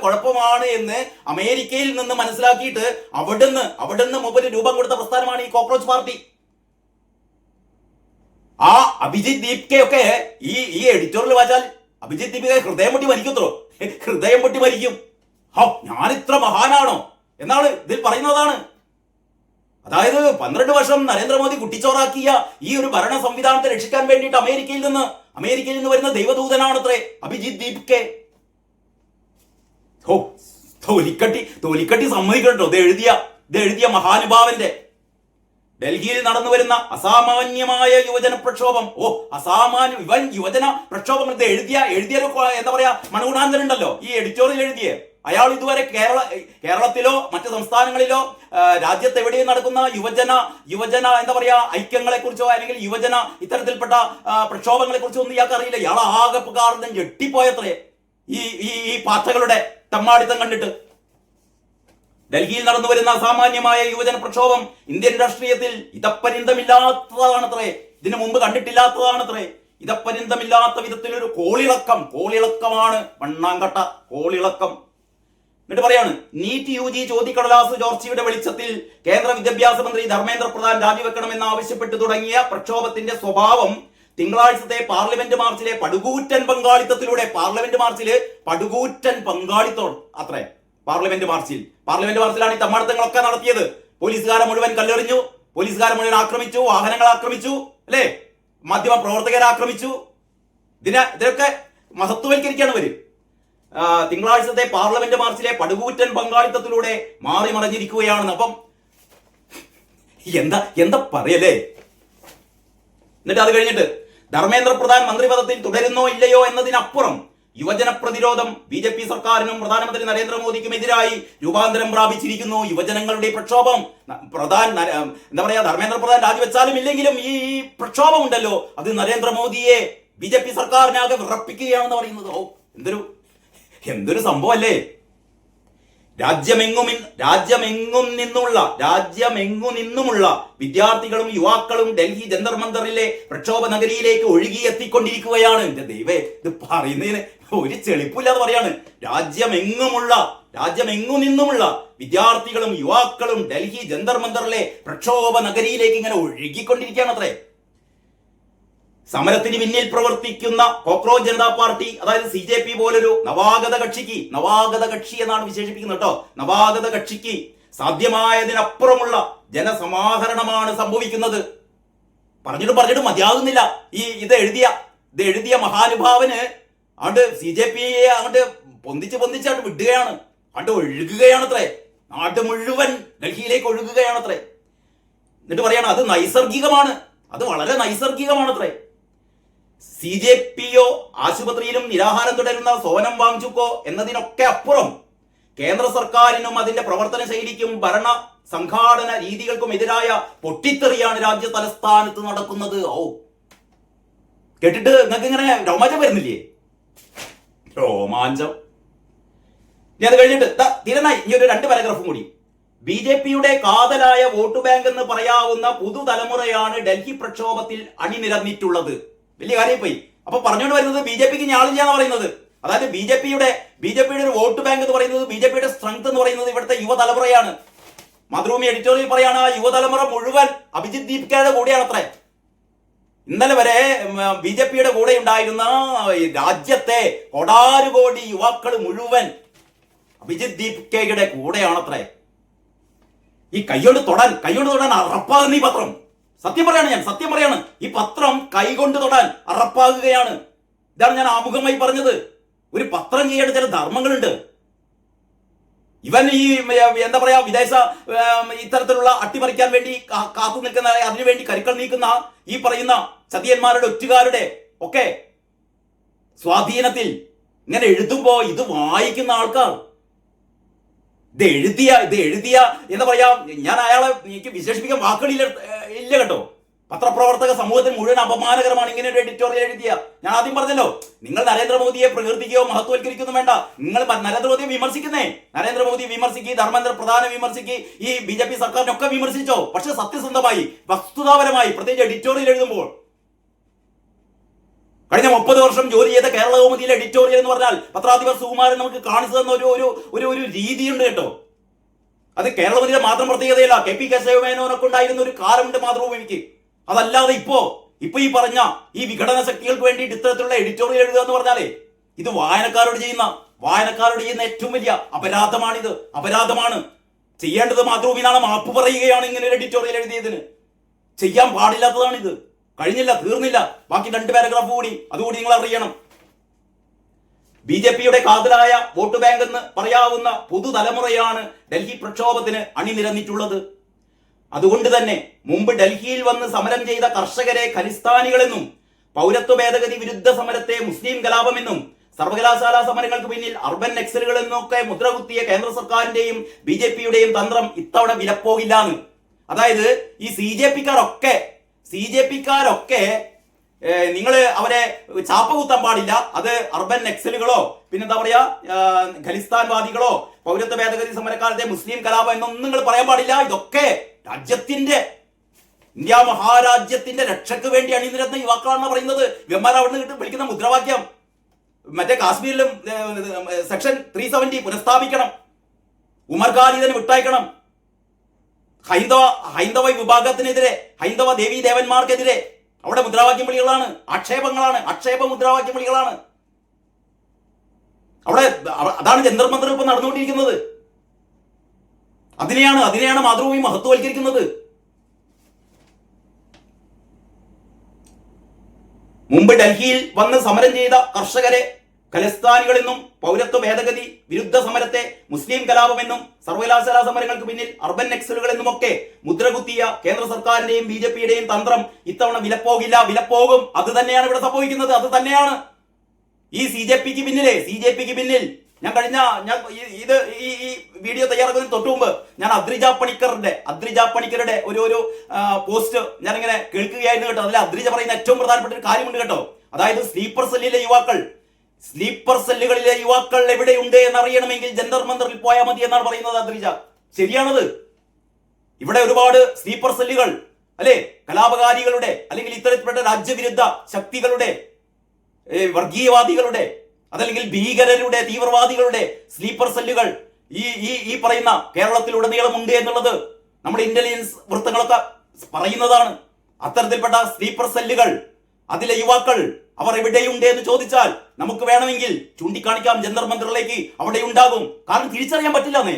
കുഴപ്പമാണ് എന്ന് അമേരിക്കയിൽ നിന്ന് മനസ്സിലാക്കിയിട്ട് അവിടുന്ന് മുമ്പ് രൂപം കൊടുത്ത പ്രസ്ഥാനമാണ് ഈ കോക്രോച്ച് പാർട്ടി. ആ അഭിജിത് ദീപ്കെ ഒക്കെ ഈ എഡിറ്റോറിയൽ വായിച്ചാൽ അഭിജിത് ദീപ്കെ ഹൃദയം പൊട്ടി മരിക്കും. ഞാൻ ഇത്ര മഹാനാണോ എന്നാണ് ഇതിൽ പറയുന്നതാണ്. അതായത് 12 വർഷം നരേന്ദ്രമോദി കുട്ടിച്ചോറാക്കിയ ഈ ഒരു ഭരണ സംവിധാനത്തെ രക്ഷിക്കാൻ വേണ്ടിയിട്ട് അമേരിക്കയിൽ നിന്ന് വരുന്ന ദൈവദൂതനാണത്രേ അഭിജിത് ദീപ്കെ. തോലിക്കട്ടി സമ്മതിക്കട്ടോ, ഇത് എഴുതിയ മഹാനുഭാവന്റെ. ഡൽഹിയിൽ നടന്നു വരുന്ന അസാമാന്യമായ യുവജന പ്രക്ഷോഭം. യുവജന പ്രക്ഷോഭം എഴുതിയ എന്താ പറയാ, മണഗുണാന്തൻ ഉണ്ടല്ലോ, ഈ എഡിറ്റോറിയൽ എഴുതിയ അയാൾ ഇതുവരെ കേരളത്തിലോ മറ്റു സംസ്ഥാനങ്ങളിലോ രാജ്യത്ത് എവിടെയും നടക്കുന്ന യുവജന എന്താ പറയാ ഐക്യങ്ങളെ കുറിച്ചോ അല്ലെങ്കിൽ യുവജന ഇത്തരത്തിൽപ്പെട്ട പ്രക്ഷോഭങ്ങളെ കുറിച്ചോ ഒന്നും ഇയാൾക്ക് അറിയില്ല. ഇയാൾ ആകെ കാരണം ഞെട്ടിപ്പോയത്രേ ഈ പാർട്ടികളുടെ തെമ്മാടിത്തം കണ്ടിട്ട്. ഡൽഹിയിൽ നടന്നു വരുന്ന അസാമാന്യമായ യുവജന പ്രക്ഷോഭം ഇന്ത്യൻ രാഷ്ട്രീയത്തിൽ ഇതപര്യന്തമില്ലാത്തതാണത്രേ, ഇതിനു മുമ്പ് കണ്ടിട്ടില്ലാത്തതാണത്രേ. ഇതപര്യന്തമില്ലാത്ത വിധത്തിലൊരു കോളിളക്കമാണ്, മണ്ണാങ്കട്ട കോളിളക്കം. എന്നിട്ട് പറയാണ്, നീറ്റ് UG ചോദ്യക്കടലാസ് ചോർച്ചയുടെ വെളിച്ചത്തിൽ കേന്ദ്ര വിദ്യാഭ്യാസ മന്ത്രി ധർമ്മേന്ദ്ര പ്രധാൻ രാജിവെക്കണമെന്ന് ആവശ്യപ്പെട്ടു തുടങ്ങിയ പ്രക്ഷോഭത്തിന്റെ സ്വഭാവം തിങ്കളാഴ്ചത്തെ പാർലമെന്റ് മാർച്ചിലെ പടുകൂറ്റൻ പങ്കാളിത്തത്തിലൂടെ, പാർലമെന്റ് മാർച്ചില് പടുകൂറ്റൻ പങ്കാളിത്തം അത്രേ. പാർലമെന്റ് മാർച്ചിലാണ് ഈ തമ്മാടത്തങ്ങളൊക്കെ നടത്തിയത്. പോലീസുകാരെ മുഴുവൻ കല്ലെറിഞ്ഞു, പോലീസുകാരെ മുഴുവൻ ആക്രമിച്ചു, വാഹനങ്ങൾ ആക്രമിച്ചു, അല്ലേ, മാധ്യമ പ്രവർത്തകരെ ആക്രമിച്ചു. ഇതിനൊക്കെ മഹത്വവൽക്കരിക്കാണ് ഇവര്. തിങ്കളാഴ്ചത്തെ പാർലമെന്റ് മാർച്ചിലെ പടുകൂറ്റൻ പങ്കാളിത്തത്തിലൂടെ മാറി മറിഞ്ഞിരിക്കുകയാണെന്ന്. അപ്പം എന്താ പറയല്ലേ. എന്നിട്ട് അത് കഴിഞ്ഞിട്ട് ധർമ്മേന്ദ്ര പ്രധാൻ മന്ത്രിപദത്തിൽ തുടരുന്നോ ഇല്ലയോ എന്നതിനപ്പുറം യുവജന പ്രതിരോധം BJP സർക്കാരിനും പ്രധാനമന്ത്രി നരേന്ദ്രമോദിക്കും എതിരായി രൂപാന്തരം പ്രാപിച്ചിരിക്കുന്നു. യുവജനങ്ങളുടെ പ്രക്ഷോഭം ധർമ്മേന്ദ്ര പ്രധാൻ രാജിവെച്ചാലും ഇല്ലെങ്കിലും ഈ പ്രക്ഷോഭം ഉണ്ടല്ലോ, അത് നരേന്ദ്രമോദിയെ BJP സർക്കാരിനാകെ വിറപ്പിക്കുകയാണെന്ന് പറയുന്നത്. എന്തൊരു സംഭവമല്ലേ. രാജ്യമെങ്ങും നിന്നുമുള്ള വിദ്യാർത്ഥികളും യുവാക്കളും ഡൽഹി ജന്തർ മന്ദറിലെ പ്രക്ഷോഭ നഗരിയിലേക്ക് ഒഴുകിയെത്തിക്കൊണ്ടിരിക്കുകയാണ്. എന്റെ ദൈവേ, ഇത് പറയുന്നതിന് ഒരു ചെളിപ്പില്ലാതെ പറയാണ്. രാജ്യമെങ്ങും നിന്നുമുള്ള വിദ്യാർത്ഥികളും യുവാക്കളും ഡൽഹി ജന്തർ മന്ദറിലെ പ്രക്ഷോഭ നഗരിയിലേക്ക് ഇങ്ങനെ ഒഴുകിക്കൊണ്ടിരിക്കുകയാണ് അത്രേ. സമരത്തിന് പിന്നിൽ പ്രവർത്തിക്കുന്ന കോക്രോച്ച് ജനതാ പാർട്ടി, അതായത് CJP പോലൊരു നവാഗത കക്ഷി എന്നാണ് വിശേഷിപ്പിക്കുന്നത് കേട്ടോ. നവാഗത കക്ഷിക്ക് സാധ്യമായതിനപ്പുറമുള്ള ജനസമാഹരണമാണ് സംഭവിക്കുന്നത്. പറഞ്ഞിട്ട് മതിയാകുന്നില്ല. ഇത് എഴുതിയ മഹാനുഭാവന് അതുകൊണ്ട് CJPയെ അങ്ങോട്ട് പൊന്തിച്ച് വിടുകയാണ്, ഒഴുകുകയാണത്രേ. നാട് മുഴുവൻ ഡൽഹിയിലേക്ക് ഒഴുകുകയാണത്രേ. എന്നിട്ട് പറയാണ് അത് നൈസർഗികമാണ്, അത് വളരെ നൈസർഗികമാണത്രേ. CJPയോ ആശുപത്രിയിലും നിരാഹാരം തുടരുന്ന സോനം വാങ്ചുക്കോ എന്നതിനൊക്കെ അപ്പുറം കേന്ദ്ര സർക്കാരിനും അതിന്റെ പ്രവർത്തന ശൈലിക്കും ഭരണ സംഘാടന രീതികൾക്കും എതിരായ പൊട്ടിത്തെറിയാണ് രാജ്യ തലസ്ഥാനത്ത് നടക്കുന്നത്. കേട്ടിട്ട് നിങ്ങൾക്ക് ഇങ്ങനെ രോമാഞ്ചം വരുന്നില്ലേ? രോമാഞ്ചം. ഇനി അത് കഴിഞ്ഞിട്ട് തീരനായി ഇനി ഒരു 2 പാരഗ്രാഫും കൂടി. BJPയുടെ കാതലായ വോട്ട് ബാങ്ക് എന്ന് പറയാവുന്ന പുതുതലമുറയാണ് ഡൽഹി പ്രക്ഷോഭത്തിൽ അണിനിരന്നിട്ടുള്ളത്. വലിയ കാര്യം പോയി. അപ്പൊ പറഞ്ഞുകൊണ്ട് വരുന്നത് BJPക്ക് ഞാളില്ല എന്ന് പറയുന്നത്. അതായത് BJPയുടെ ഒരു വോട്ട് ബാങ്ക് എന്ന് പറയുന്നത്, BJPയുടെ സ്ട്രെങ്ത് എന്ന് പറയുന്നത് ഇവിടുത്തെ യുവതലമുറയാണ്. മാതൃഭൂമി എഡിറ്റോറിയൽ പറയാണ് ആ യുവതലമുറ മുഴുവൻ അഭിജിത് ദീപ്കയുടെ കൂടെയാണത്രേ. ഇന്നലെ വരെ BJPയുടെ കൂടെ ഉണ്ടായിരുന്ന രാജ്യത്തെ കോടാനുകോടി യുവാക്കൾ മുഴുവൻ അഭിജിത് ദീപ്കയുടെ കൂടെയാണത്രേ. ഈ കൈകൊണ്ട് തൊടാൻ അറപ്പാകുന്ന ഈ പത്രം, സത്യം പറയാണ്, ഈ പത്രം കൈകൊണ്ട് തൊടാൻ അറപ്പാകുകയാണ്. ഇതാണ് ഞാൻ ആമുഖമായി പറഞ്ഞത്. ഒരു പത്രം ചെയ്യേണ്ട ചില ധർമ്മങ്ങളുണ്ട്. ഇവൻ ഈ വിദേശ ഇത്തരത്തിലുള്ള അട്ടിമറിക്കാൻ വേണ്ടി കാത്തു നിൽക്കുന്ന, അതിനുവേണ്ടി കരുക്കൾ നീക്കുന്ന ഈ പറയുന്ന ചതിയന്മാരുടെ ഒറ്റുകാരുടെ ഒക്കെ സ്വാധീനത്തിൽ ഇങ്ങനെ എഴുതുമ്പോ ഇത് വായിക്കുന്ന ആൾക്കാർ ഇത് എഴുതിയ ഞാൻ അയാളെ എനിക്ക് വിശേഷിപ്പിക്കാൻ വാക്കുകളില്ല കേട്ടോ. പത്രപ്രവർത്തക സമൂഹത്തിന് മുഴുവൻ അപമാനകരമാണ് ഇങ്ങനെ ഒരു എഡിറ്റോറിയൽ എഴുതിയ. ഞാൻ ആദ്യം പറഞ്ഞല്ലോ, നിങ്ങൾ നരേന്ദ്രമോദിയെ പ്രകീർത്തിക്കുകയോ മഹത്വവൽക്കരിക്കുകയോ വേണ്ട. നിങ്ങൾ നരേന്ദ്രമോദിയെ നരേന്ദ്രമോദി വിമർശിക്കുക, ധർമ്മേന്ദ്ര പ്രധാനെ വിമർശിക്കുക, ഈ BJP സർക്കാരിനൊക്കെ വിമർശിച്ചോ. പക്ഷെ സത്യസന്ധമായി വസ്തുതാപരമായി പ്രത്യേകിച്ച് എഡിറ്റോറിയൽ എഴുതുമ്പോൾ, കഴിഞ്ഞ 30 വർഷം ജോലി ചെയ്ത കേരള കൗമുദിയിലെ എഡിറ്റോറിയൽ എന്ന് പറഞ്ഞാൽ പത്രാധിപർ സുകുമാരൻ നമുക്ക് കാണിച്ചു തന്ന ഒരു രീതിയുണ്ട് കേട്ടോ. അത് കേരളത്തിലെ മാത്രം പ്രത്യേകതയല്ല. KP കേശവമേനോനൊക്കെ ഉണ്ടായിരുന്ന ഒരു കാലമുണ്ട് മാതൃഭൂമിക്ക്. അതല്ലാതെ ഇപ്പൊ ഈ പറഞ്ഞ ഈ വിഘടന ശക്തികൾക്ക് വേണ്ടിയിട്ട് ഇത്തരത്തിലുള്ള എഡിറ്റോറിയൽ എഴുതുക എന്ന് പറഞ്ഞാലേ ഇത് വായനക്കാരോട് ചെയ്യുന്ന ഏറ്റവും വലിയ അപരാധമാണ്. ചെയ്യേണ്ടത് മാതൃഭൂമിനാണ് മാപ്പ് പറയുകയാണ് ഇങ്ങനെ ഒരു എഡിറ്റോറിയൽ എഴുതിയതിന്. ചെയ്യാൻ പാടില്ലാത്തതാണിത്. കഴിഞ്ഞില്ല, തീർന്നില്ല. ബാക്കി 2 പാരഗ്രാഫ് കൂടി, അതുകൂടി നിങ്ങൾ അറിയണം. BJPയുടെ കാതലായ വോട്ട് ബാങ്ക് എന്ന് പറയാവുന്ന പുതുതലമുറയാണ് ഡൽഹി പ്രക്ഷോഭത്തിന് അണിനിരന്നിട്ടുള്ളത്. അതുകൊണ്ട് തന്നെ മുമ്പ് ഡൽഹിയിൽ വന്ന് സമരം ചെയ്ത കർഷകരെ ഖലിസ്ഥാനികളെന്നും പൗരത്വ ഭേദഗതി വിരുദ്ധ സമരത്തെ മുസ്ലിം കലാപമെന്നും സർവകലാശാല സമരങ്ങൾക്ക് പിന്നിൽ അർബൻ നക്സലുകൾ എന്നൊക്കെ മുദ്രകുത്തിയ കേന്ദ്ര സർക്കാരിന്റെയും BJPയുടെയും തന്ത്രം ഇത്തവണ വിലപ്പോകില്ലാന്ന്. അതായത് ഈ CJPക്കാരൊക്കെ നിങ്ങൾ അവരെ ചാപ്പ കുത്താൻ പാടില്ല. അത് അർബൻ നക്സലുകളോ പിന്നെന്താ പറയാ ഖലിസ്ഥാൻവാദികളോ പൗരത്വ ഭേദഗതി സമരക്കാലത്തെ മുസ്ലിം കലാപം എന്നൊന്നും നിങ്ങൾ പറയാൻ പാടില്ല. ഇതൊക്കെ ഇന്ത്യ മഹാരാജ്യത്തിന്റെ രക്ഷയ്ക്ക് വേണ്ടി അണിനിരന്ന യുവാക്കളാണെന്ന് പറയുന്നത്. ഇവന്മാർ അവിടെ നിന്ന് വിളിക്കുന്ന മുദ്രാവാക്യം മറ്റേ കാശ്മീരിലും സെക്ഷൻ 370 പുനഃസ്ഥാപിക്കണം, ഉമർ ഖാലിദിനെ വിട്ടയക്കണം. ഹൈന്ദവ വിഭാഗത്തിനെതിരെ, ഹൈന്ദവ ദേവീ ദേവന്മാർക്കെതിരെ അവിടെ മുദ്രാവാക്യം വിളികളാണ്, ആക്ഷേപ മുദ്രാവാക്യം വിളികളാണ് അവിടെ. അതാണ് ജന്തർ മന്ദർ ഇപ്പൊ നടന്നുകൊണ്ടിരിക്കുന്നത്. അതിനെയാണ് മാതൃഭൂമി മഹത്വവൽക്കരിക്കുന്നത്. മുമ്പ് ഡൽഹിയിൽ വന്ന് സമരം ചെയ്ത കർഷകരെ ഖലിസ്ഥാനികളെന്നും പൗരത്വ ഭേദഗതി വിരുദ്ധ സമരത്തെ മുസ്ലിം കലാപമെന്നും സർവകലാശാലാ സമരങ്ങൾക്ക് പിന്നിൽ അർബൻ നക്സലുകൾ എന്നുമൊക്കെ മുദ്രകുത്തിയ കേന്ദ്ര സർക്കാരിന്റെയും BJPയുടെയും തന്ത്രം ഇത്തവണ വിലപ്പോകും. അത് തന്നെയാണ് ഇവിടെ സംഭവിക്കുന്നത്. അത് തന്നെയാണ് ഈ CJPക്ക് പിന്നിൽ ഞാൻ ഈ വീഡിയോ തയ്യാറാക്കുന്നതിന് തൊട്ടു മുമ്പ് ഞാൻ അദ്രിജ പണിക്കരുടെ ഒരു പോസ്റ്റ് ഞാനിങ്ങനെ കേൾക്കുകയായിരുന്നു കേട്ടോ. അതിൽ അദ്രിജ പറയുന്ന ഏറ്റവും പ്രധാനപ്പെട്ട ഒരു കാര്യമുണ്ട് കേട്ടോ. അതായത് സ്ലീപ്പർ സെല്ലുകളിലെ യുവാക്കൾ എവിടെയുണ്ട് എന്നറിയണമെങ്കിൽ ജന്തർ മന്ദറിൽ പോയാൽ മതി എന്നാണ് പറയുന്നത് അദ്രിജ. ശരിയാണത്. ഇവിടെ ഒരുപാട് സ്ലീപ്പർ സെല്ലുകൾ, അല്ലെ, കലാപകാരികളുടെ അല്ലെങ്കിൽ ഇത്തരത്തിൽപ്പെട്ട രാജ്യവിരുദ്ധ ശക്തികളുടെ, വർഗീയവാദികളുടെ, അതല്ലെങ്കിൽ ഭീകരരുടെ, തീവ്രവാദികളുടെ സ്ലീപ്പർ സെല്ലുകൾ ഈ പറയുന്ന കേരളത്തിലുടനീളമുണ്ട് എന്നുള്ളത് നമ്മുടെ ഇന്റലിജൻസ് വൃത്തങ്ങളൊക്കെ പറയുന്നതാണ്. അത്തരത്തിൽപ്പെട്ട സ്ലീപ്പർ സെല്ലുകൾ, അതിലെ യുവാക്കൾ അവർ എവിടെയുണ്ട് എന്ന് ചോദിച്ചാൽ നമുക്ക് വേണമെങ്കിൽ ചൂണ്ടിക്കാണിക്കാം. ജന്തർ മന്ദിറിലേക്ക് അവിടെ ഉണ്ടാകും. കാരണം തിരിച്ചറിയാൻ പറ്റില്ലെന്നേ.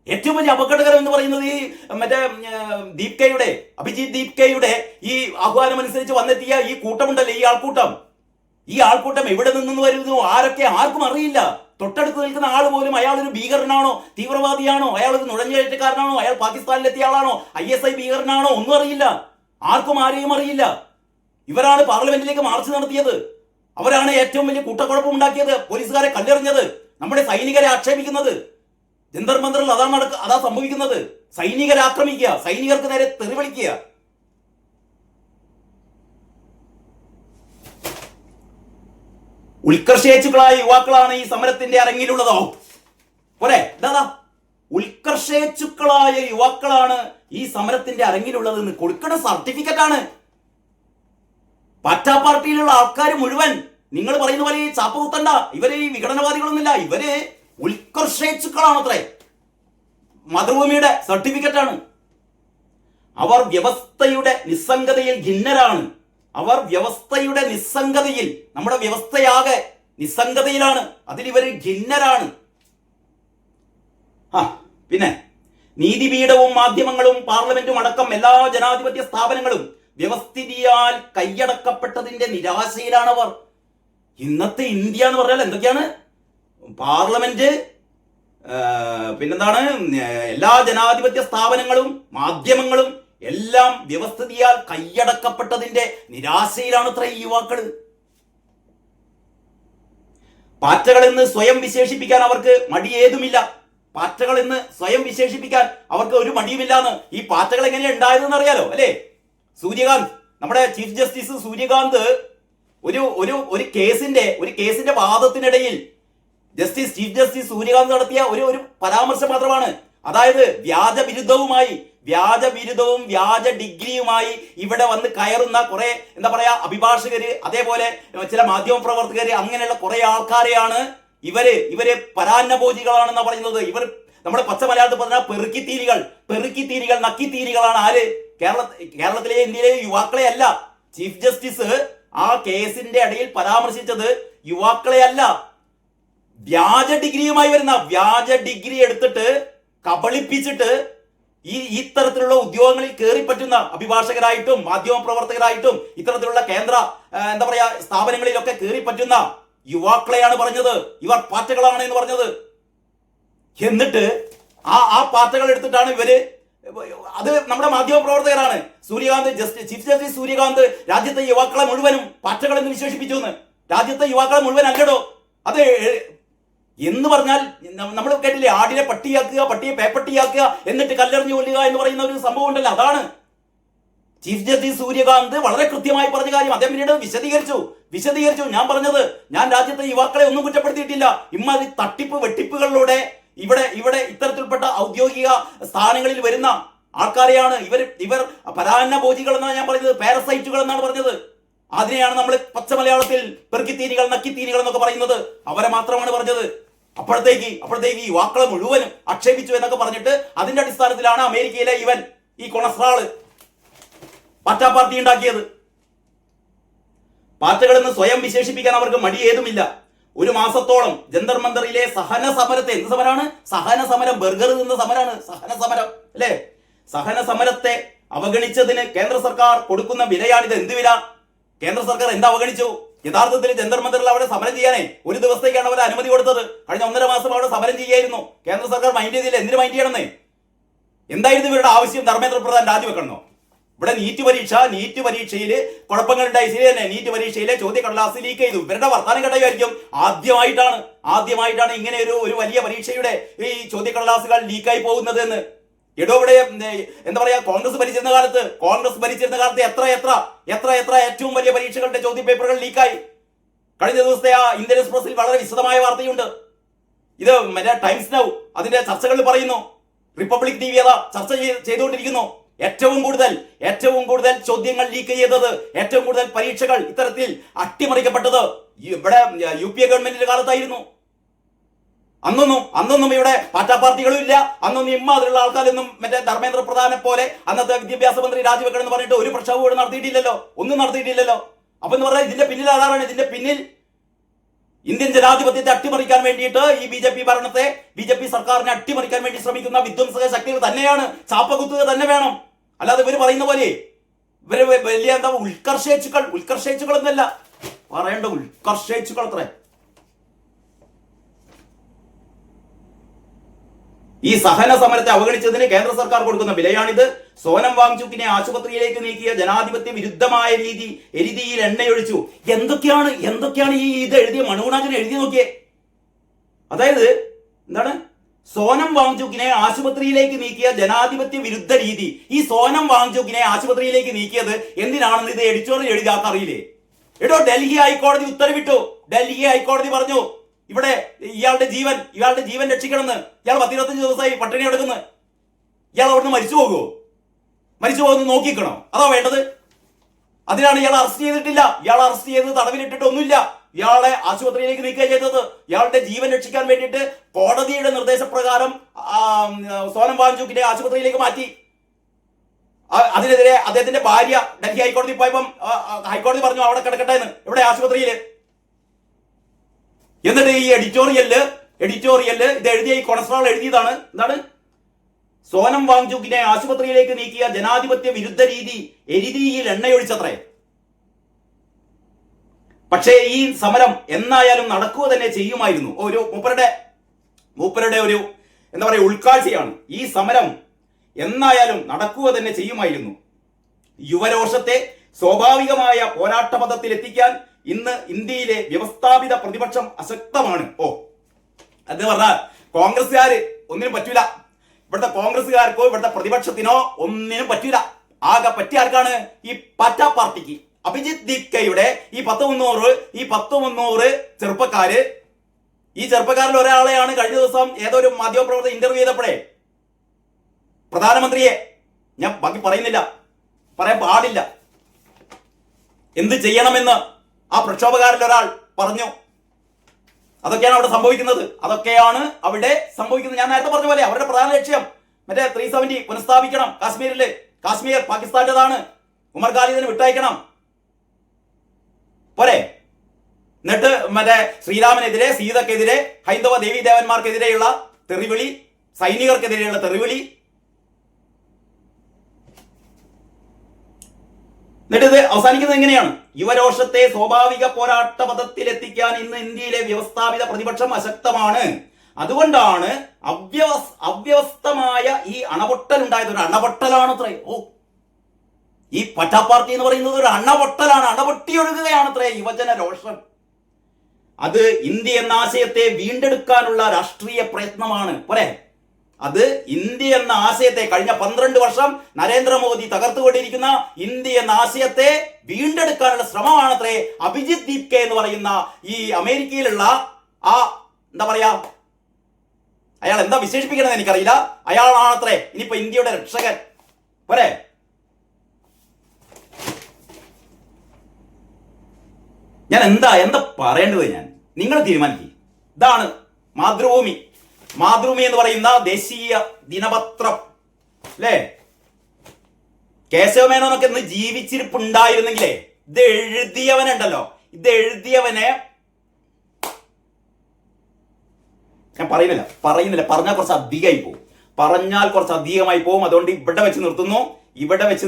ഏറ്റവും വലിയ അപകടകരം എന്ന് പറയുന്നത് ഈ മറ്റേ അഭിജിത്ത് ദീപ്കയുടെ ഈ ആഹ്വാനം അനുസരിച്ച് വന്നെത്തിയ ഈ കൂട്ടമുണ്ടല്ലേ, ഈ ആൾക്കൂട്ടം എവിടെ നിന്ന് വരുന്നു, ആർക്കും അറിയില്ല. തൊട്ടടുത്ത് നിൽക്കുന്ന ആൾ പോലും അയാൾ ഒരു ഭീകരനാണോ, തീവ്രവാദിയാണോ, അയാൾ ഒരു നുഴഞ്ഞുകയറ്റക്കാരനാണോ, അയാൾ പാകിസ്ഥാനിലെത്തിയ ആളാണോ, ISI ഭീകരനാണോ, ഒന്നും അറിയില്ല. ആരെയും അറിയില്ല. ഇവരാണ് പാർലമെന്റിലേക്ക് മാർച്ച് നടത്തിയത്. അവരാണ് ഏറ്റവും വലിയ കൂട്ടക്കുഴപ്പം ഉണ്ടാക്കിയത്, പോലീസുകാരെ കല്ലെറിഞ്ഞത്, നമ്മുടെ സൈനികരെ ആക്ഷേപിക്കുന്നത്. ജന്തർ മന്ദറിൽ അതാ സംഭവിക്കുന്നത്. സൈനികരെ ആക്രമിക്കുക, സൈനികർക്ക് നേരെ തെറിവിളിക്കുക. ഉത്കർഷേച്ഛുക്കളായ യുവാക്കളാണ് ഈ സമരത്തിന്റെ അരങ്ങിലുള്ളതോ പോരെ. ഉത്കർഷേച്ഛുക്കളായ യുവാക്കളാണ് ഈ സമരത്തിന്റെ അരങ്ങിലുള്ളതെന്ന് കൊടുക്കുന്ന സർട്ടിഫിക്കറ്റ് ആണ്. പാർട്ടി പാർട്ടിയിലുള്ള ആൾക്കാർ മുഴുവൻ നിങ്ങൾ പറയുന്ന പോലെ ഈ ചാപ്പ കുത്തണ്ട. ഇവര് ഈ വിഘടനവാദികളൊന്നുമില്ല, ഇവര് ഉത്കർഷേച്ഛുക്കളാണത്രേ. മാതൃഭൂമിയുടെ സർട്ടിഫിക്കറ്റ് ആണ്. അവർ വ്യവസ്ഥയുടെ നിസ്സംഗതയിൽ ഖിന്നരാണ്. നമ്മുടെ വ്യവസ്ഥയാകെ നിസ്സംഗതയിലാണ്. അതിലിവർ ഖിന്നരാണ്. പിന്നെ നീതിപീഠവും മാധ്യമങ്ങളും പാർലമെന്റും അടക്കം എല്ലാ ജനാധിപത്യ സ്ഥാപനങ്ങളും വ്യവസ്ഥിതിയാൽ കൈയടക്കപ്പെട്ടതിന്റെ നിരാശയിലാണവർ. ഇന്നത്തെ ഇന്ത്യ എന്ന് പറഞ്ഞാൽ എന്തൊക്കെയാണ്? പാർലമെന്റ്, പിന്നെന്താണ്, എല്ലാ ജനാധിപത്യ സ്ഥാപനങ്ങളും മാധ്യമങ്ങളും എല്ലാം വ്യവസ്ഥിതിയാൽ കൈയടക്കപ്പെട്ടതിന്റെ നിരാശയിലാണ് അത്ര ഈ യുവാക്കള്. പാറ്റകളെന്ന് സ്വയം വിശേഷിപ്പിക്കാൻ അവർക്ക് മടിയേതുമില്ല. പാറ്റകളെന്ന് സ്വയം വിശേഷിപ്പിക്കാൻ അവർക്ക് ഒരു മടിയുമില്ലാന്ന്. ഈ പാറ്റകൾ എങ്ങനെയാണ് ഉണ്ടായതെന്ന് അറിയാലോ, അല്ലേ? നമ്മുടെ ചീഫ് ജസ്റ്റിസ് സൂര്യകാന്ത് ഒരു കേസിന്റെ വാദത്തിനിടയിൽ ചീഫ് ജസ്റ്റിസ് സൂര്യകാന്ത് നടത്തിയ ഒരു പരാമർശം മാത്രമാണ്. അതായത് വ്യാജ ഡിഗ്രിയുമായി ഇവിടെ വന്ന് കയറുന്ന കുറെ അഭിഭാഷകര്, അതേപോലെ ചില മാധ്യമ പ്രവർത്തകര്, അങ്ങനെയുള്ള കുറെ ആൾക്കാരെയാണ് ഇവര് പരാന്നഭോജികളാണെന്നാണ് പറയുന്നത്. ഇവർ നമ്മുടെ പച്ച മലയാളത്തിൽ പറഞ്ഞാൽ പെറുക്കിത്തീരികൾ നക്കിത്തീരികളാണ്. ആര്? കേരളത്തിലെ ഇന്ത്യയിലെ യുവാക്കളെ അല്ല. ചീഫ് ജസ്റ്റിസ് ആ കേസിന്റെ ഇടയിൽ പരാമർശിച്ചത് യുവാക്കളെ അല്ല, വ്യാജ ഡിഗ്രി എടുത്തിട്ട് കബളിപ്പിച്ചിട്ട് ഇത്തരത്തിലുള്ള ഉദ്യോഗങ്ങളിൽ കയറിപ്പറ്റുന്ന അഭിഭാഷകരായിട്ടും മാധ്യമ പ്രവർത്തകരായിട്ടും ഇത്തരത്തിലുള്ള കേന്ദ്ര സ്ഥാപനങ്ങളിലൊക്കെ കയറിപ്പറ്റുന്ന യുവാക്കളെയാണ് പറഞ്ഞത്. ഇവർ പാറ്റകളാണ് എന്ന് പറഞ്ഞത്. എന്നിട്ട് ആ പാറ്റകൾ എടുത്തിട്ടാണ് ഇവര്, അത് നമ്മുടെ മാധ്യമ പ്രവർത്തകരാണ്. ചീഫ് ജസ്റ്റിസ് സൂര്യകാന്ത് രാജ്യത്തെ യുവാക്കളെ മുഴുവനും പാറ്റകൾ എന്ന് വിശേഷിപ്പിച്ചു എന്ന്. രാജ്യത്തെ യുവാക്കളെ മുഴുവൻ അല്ലടോ അത് എന്ന് പറഞ്ഞാൽ നമ്മൾ കേട്ടില്ലേ, ആടിനെ പട്ടിയാക്കുക, പട്ടിയെ പേപ്പട്ടിയാക്കുക, എന്നിട്ട് കല്ലെറിഞ്ഞു കൊല്ലുക എന്ന് പറയുന്ന ഒരു സംഭവം ഉണ്ടല്ലോ. അതാണ് ചീഫ് ജസ്റ്റിസ് സൂര്യകാന്ത് വളരെ കൃത്യമായി പറഞ്ഞ കാര്യം. അദ്ദേഹം പിന്നീട് വിശദീകരിച്ചു. ഞാൻ രാജ്യത്തെ യുവാക്കളെ ഒന്നും കുറ്റപ്പെടുത്തിയിട്ടില്ല. ഇമ്മാതിരി തട്ടിപ്പ് വെട്ടിപ്പുകളിലൂടെ ഇവിടെ ഇത്തരത്തിൽപ്പെട്ട ഔദ്യോഗിക സ്ഥാനങ്ങളിൽ വരുന്ന ആൾക്കാരെയാണ് ഇവർ പരാന്നഭോജികൾ എന്നാണ് ഞാൻ പറഞ്ഞത്, പാരസൈറ്റുകൾ എന്നാണ് പറഞ്ഞത്. അതിനെയാണ് നമ്മൾ പച്ച മലയാളത്തിൽ പെറുക്കിത്തീനികൾ നക്കിത്തീനികൾ എന്നൊക്കെ പറയുന്നത്. അവരെ മാത്രമാണ് പറഞ്ഞത്. അപ്പോഴത്തേക്ക് ഈ യുവാക്കളെ മുഴുവനും ആക്ഷേപിച്ചു എന്നൊക്കെ പറഞ്ഞിട്ട് അതിന്റെ അടിസ്ഥാനത്തിലാണ് അമേരിക്കയിലെ ഈ കൊണസ്ട്രാള് പാർട്ടാ പാർട്ടി ഉണ്ടാക്കിയത്. പാർട്ടികളെന്ന് സ്വയം വിശേഷിപ്പിക്കാൻ അവർക്ക് മടി ഏതുമില്ല. ഒരു മാസത്തോളം ജന്തർ മന്ദറിലെ സഹന സമരത്തെ, എന്ത് സമരമാണ്? സഹന സമരം, ബർഗർ തിന്ന സമരമാണ് സഹന സമരം, അല്ലേ? സഹന സമരത്തെ അവഗണിച്ചതിന് കേന്ദ്ര സർക്കാർ കൊടുക്കുന്ന വിലയാണിത്. എന്ത് വില? കേന്ദ്ര സർക്കാർ എന്താ അവഗണിച്ചു? യഥാർത്ഥത്തിൽ ജന്തർ മന്ദറിൽ അവിടെ സമരം ചെയ്യാനേ ഒരു ദിവസത്തേക്കാണ് അവർ അനുമതി കൊടുത്തത്. കഴിഞ്ഞ 1.5 മാസം അവിടെ സമരം ചെയ്യായിരുന്നു. കേന്ദ്ര സർക്കാർ മൈൻഡ് ചെയ്തില്ല. എന്തിനു മൈൻഡ് ചെയ്യണമെന്നേ? എന്തായിരുന്നു ഇവരുടെ ആവശ്യം? ധർമ്മേന്ദ്ര പ്രധാൻ രാജിവെക്കണമെന്നോ? ഇവിടെ നീറ്റ് പരീക്ഷയിൽ കുഴപ്പങ്ങളുണ്ടായി. ശരി തന്നെ, നീറ്റ് പരീക്ഷയിലെ ചോദ്യക്കടലാസ് ലീക്ക് ചെയ്തു. ഇവരുടെ വർത്താനം കേട്ടായിരിക്കും ആദ്യമായിട്ടാണ് ഇങ്ങനെ ഒരു വലിയ പരീക്ഷയുടെ ഈ ചോദ്യക്കടലാസുകൾ ലീക്കായി പോകുന്നത് എന്ന്. എടോ, ഇവിടെ എന്താ പറയാ, കോൺഗ്രസ് ഭരിച്ചിരുന്ന കാലത്ത് എത്ര ഏറ്റവും വലിയ പരീക്ഷകളുടെ ചോദ്യപേപ്പറുകൾ ലീക്കായി. കഴിഞ്ഞ ദിവസത്തെ ആ ഇന്ത്യൻ എക്സ്പ്രസിൽ വളരെ വിശദമായ വാർത്തയുണ്ട്. ഇത് മറ്റേ ടൈംസ് നൗ അതിന്റെ ചർച്ചകളിൽ പറയുന്നു. റിപ്പബ്ലിക് ടിവി അതാ ചർച്ച ചെയ്തുകൊണ്ടിരിക്കുന്നു. ഏറ്റവും കൂടുതൽ ചോദ്യങ്ങൾ ലീക്ക് ചെയ്തത്, ഏറ്റവും കൂടുതൽ പരീക്ഷകൾ ഇത്തരത്തിൽ അട്ടിമറിക്കപ്പെട്ടത് ഇവിടെ UPA ഗവൺമെന്റിന്റെ കാലത്തായിരുന്നു. അന്നൊന്നും ഇവിടെ പാർട്ടാ പാർട്ടികളും ഇല്ല. അന്നൊന്നും ഇമ്മാതിലുള്ള ആൾക്കാരൊന്നും മറ്റേ ധർമ്മേന്ദ്ര പ്രധാനെ പോലെ അന്നത്തെ വിദ്യാഭ്യാസ മന്ത്രി രാജിവെക്കണം എന്ന് പറഞ്ഞിട്ട് ഒരു പ്രക്ഷോഭം ഇവിടെ ഒന്നും നടത്തിയിട്ടില്ലല്ലോ. അപ്പൊ എന്ന് പറഞ്ഞാൽ ഇതിന്റെ പിന്നിൽ ആരാണ്? ഇതിന്റെ പിന്നിൽ ഇന്ത്യൻ ജനാധിപത്യത്തെ അട്ടിമറിക്കാൻ വേണ്ടിയിട്ട് ഈ BJP സർക്കാരിനെ അട്ടിമറിക്കാൻ വേണ്ടി ശ്രമിക്കുന്ന വിധ്വംസക ശക്തികൾ തന്നെയാണ്. ചാപ്പകുത്തുക തന്നെ വേണം. അല്ലാതെ ഇവര് പറയുന്ന പോലെ ഇവര് വലിയ എന്താ ഉത്കർഷേച്ചുകൾ എന്നല്ല പറയേണ്ട, ഉത്കർഷേച്ചുകൾ അത്രേ. ഈ സഹന സമരത്തെ അവഗണിച്ചതിന് കേന്ദ്ര സർക്കാർ കൊടുക്കുന്ന വിലയാണിത്. സോനം വാങ്ചുക്കിനെ ആശുപത്രിയിലേക്ക് നീക്കിയ ജനാധിപത്യ വിരുദ്ധമായ എരുതിയിൽ എണ്ണയൊഴിച്ചു. എന്തൊക്കെയാണ് ഈ ഇത് എഴുതിയ മണുഗുണാചൻ എഴുതി നോക്കിയേ. അതായത് എന്താണ്? സോനം വാങ്ചുക്കിനെ ആശുപത്രിയിലേക്ക് നീക്കിയ ജനാധിപത്യ വിരുദ്ധ രീതി. ഈ സോനം വാങ്ചുക്കിനെ ആശുപത്രിയിലേക്ക് നീക്കിയത് എന്തിനാണെന്ന് ഇത് എഡിറ്റോറിയൽ എഴുതാത്ത അറിയില്ലേ? എടോ, ഡൽഹി ഹൈക്കോടതി ഉത്തരവിട്ടു. ഡൽഹി ഹൈക്കോടതി പറഞ്ഞു ഇവിടെ ഇയാളുടെ ജീവൻ രക്ഷിക്കണമെന്ന്. ഇയാൾ 10-25 ദിവസമായി പട്ടിണി കിടക്കുന്നു. ഇയാൾ അവിടുന്ന് മരിച്ചു പോകുന്നു നോക്കിക്കണോ? അതാ വേണ്ടത്? അതിനാണ് ഇയാൾ അറസ്റ്റ് ചെയ്തിട്ടില്ല. ഇയാൾ അറസ്റ്റ് ചെയ്ത് തടവിലിട്ടിട്ടൊന്നുമില്ല. ഇയാളെ ആശുപത്രിയിലേക്ക് നീക്കുക ചെയ്തത്. ഇയാളുടെ ജീവൻ രക്ഷിക്കാൻ വേണ്ടിയിട്ട് കോടതിയുടെ നിർദ്ദേശപ്രകാരം സോനം വാങ്ചുക്കിനെ ആശുപത്രിയിലേക്ക് മാറ്റി. അതിനെതിരെ അദ്ദേഹത്തിന്റെ ഭാര്യ ഡൽഹി ഹൈക്കോടതി പോയപ്പം ഹൈക്കോടതി പറഞ്ഞു അവിടെ കിടക്കട്ടെ എന്ന്. ഇവിടെ ആശുപത്രിയിൽ. എന്നിട്ട് ഈ എഡിറ്റോറിയല് ഇത് എഴുതിയ ഈ കൊണസ്ട്രാൾ എഴുതിയതാണ്. എന്താണ്? സോനം വാങ്ചുക്കിനെ ആശുപത്രിയിലേക്ക് നീക്കിയ ജനാധിപത്യ വിരുദ്ധ രീതി എരുതിയിൽ എണ്ണയൊഴിച്ചത്രേ. പക്ഷേ ഈ സമരം എന്നായാലും നടക്കുക തന്നെ ചെയ്യുമായിരുന്നു. മൂപ്പരുടെ ഒരു എന്താ പറയുക ഉൾക്കാഴ്ചയാണ്. ഈ സമരം എന്നായാലും നടക്കുക തന്നെ ചെയ്യുമായിരുന്നു. യുവരോഷത്തെ സ്വാഭാവികമായ പോരാട്ട പദത്തിൽ എത്തിക്കാൻ ഇന്ന് ഇന്ത്യയിലെ വ്യവസ്ഥാപിത പ്രതിപക്ഷം അശക്തമാണ്. എന്ന് പറഞ്ഞാൽ കോൺഗ്രസ്സുകാര് ഒന്നിനും പറ്റൂല. ഇവിടുത്തെ കോൺഗ്രസ്സുകാർക്കോ ഇവിടുത്തെ പ്രതിപക്ഷത്തിനോ ഒന്നിനും പറ്റൂല. ആകെ പറ്റിയ ആർക്കാണ്? ഈ പാർട്ടാ പാർട്ടിക്ക്. അഭിജിത്ത് ദീപ്കയുടെ ഈ 100 ചെറുപ്പക്കാര്, ഈ ചെറുപ്പക്കാരിൽ ഒരാളെയാണ് കഴിഞ്ഞ ദിവസം ഏതൊരു മാധ്യമപ്രവർത്തകർ ഇന്റർവ്യൂ ചെയ്തപ്പോഴേ പ്രധാനമന്ത്രിയെ, ഞാൻ ബാക്കി പറയുന്നില്ല, പറയാൻ പാടില്ല, എന്ത് ചെയ്യണമെന്ന് ആ പ്രക്ഷോഭകാരിൽ ഒരാൾ പറഞ്ഞു. അതൊക്കെയാണ് അവിടെ സംഭവിക്കുന്നത്. ഞാൻ നേരത്തെ പറഞ്ഞ പോലെ അവരുടെ പ്രധാന ലക്ഷ്യം മറ്റേ 370 പുനഃസ്ഥാപിക്കണം. കാശ്മീർ പാകിസ്ഥാന്റേതാണ്. ഉമർ ഖാലിദിനെ വിട്ടയക്കണം പോരെ. എന്നിട്ട് മറ്റേ ശ്രീരാമനെതിരെ, സീതക്കെതിരെ, ഹൈന്ദവ ദേവീദേവന്മാർക്കെതിരെയുള്ള തെറിവിളി, സൈനികർക്കെതിരെയുള്ള തെറിവിളി. എന്നിട്ട് ഇത് അവസാനിക്കുന്നത് എങ്ങനെയാണ്? യുവരോഷത്തെ സ്വാഭാവിക പോരാട്ട പദത്തിൽ എത്തിക്കാൻ ഇന്ന് ഇന്ത്യയിലെ വ്യവസ്ഥാപിത പ്രതിപക്ഷം അശക്തമാണ്. അതുകൊണ്ടാണ് അവ്യവസ്ഥമായ ഈ അണപൊട്ടൽ ഉണ്ടായത്. ഒരു അണപൊട്ടലാണത്രേ. ഈ പാർട്ടാ പാർട്ടി എന്ന് പറയുന്നത് ഒരു അണപൊട്ടലാണ്. അണപൊട്ടിയൊഴുകുകയാണത്രേ യുവജന രോഷം. അത് ഇന്ത്യ എന്ന ആശയത്തെ വീണ്ടെടുക്കാനുള്ള രാഷ്ട്രീയ പ്രയത്നമാണ് പോരെ. അത് ഇന്ത്യ എന്ന ആശയത്തെ കഴിഞ്ഞ 12 വർഷം നരേന്ദ്രമോദി തകർത്തുകൊണ്ടിരിക്കുന്ന ഇന്ത്യ എന്ന ആശയത്തെ വീണ്ടെടുക്കാനുള്ള ശ്രമമാണത്രേ അഭിജിത്ത് ദീപ്കെ എന്ന് പറയുന്ന ഈ അമേരിക്കയിലുള്ള എന്താ പറയാ, അയാൾ എന്താ വിശേഷിപ്പിക്കണമെന്ന് എനിക്കറിയില്ല. അയാളാണത്രേ ഇനിയിപ്പോ ഇന്ത്യയുടെ രക്ഷകൻ പോരെ. ഞാൻ എന്താ പറയേണ്ടത്? നിങ്ങൾ തീരുമാനിക്കുക. ഇതാണ് മാതൃഭൂമി മാതൃഭൂമി എന്ന് പറയുന്ന ദേശീയ ദിനപത്രം അല്ലേ, കേശവമേനോനൊക്കെ ഇന്ന് ജീവിച്ചിരിപ്പുണ്ടായിരുന്നെങ്കിലേ ഇത് എഴുതിയവനുണ്ടല്ലോ, ഇത് എഴുതിയവനെ ഞാൻ പറയുന്നില്ല പറഞ്ഞാൽ കുറച്ച് അധികമായി പോകും. അതുകൊണ്ട് ഇവിടെ വെച്ച്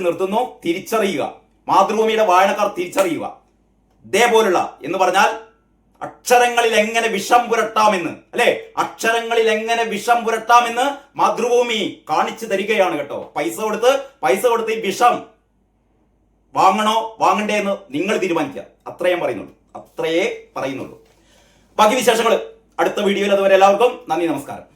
നിർത്തുന്നു. തിരിച്ചറിയുക, മാതൃഭൂമിയുടെ വായനക്കാർ തിരിച്ചറിയുക. ഇതേപോലുള്ള എന്ന് പറഞ്ഞാൽ അക്ഷരങ്ങളിൽ എങ്ങനെ വിഷം പുരട്ടാമെന്ന്, അല്ലെ, അക്ഷരങ്ങളിൽ എങ്ങനെ വിഷം പുരട്ടാമെന്ന് മാതൃഭൂമി കാണിച്ചു തരികയാണ് കേട്ടോ. പൈസ കൊടുത്ത് ഈ വിഷം വാങ്ങണോ വാങ്ങണ്ടേ എന്ന് നിങ്ങൾ തീരുമാനിക്കുക. അത്രയേ പറയുന്നുള്ളൂ. ബാക്കി വിശേഷങ്ങൾ അടുത്ത വീഡിയോയിൽ. അതുവരെ എല്ലാവർക്കും നന്ദി, നമസ്കാരം.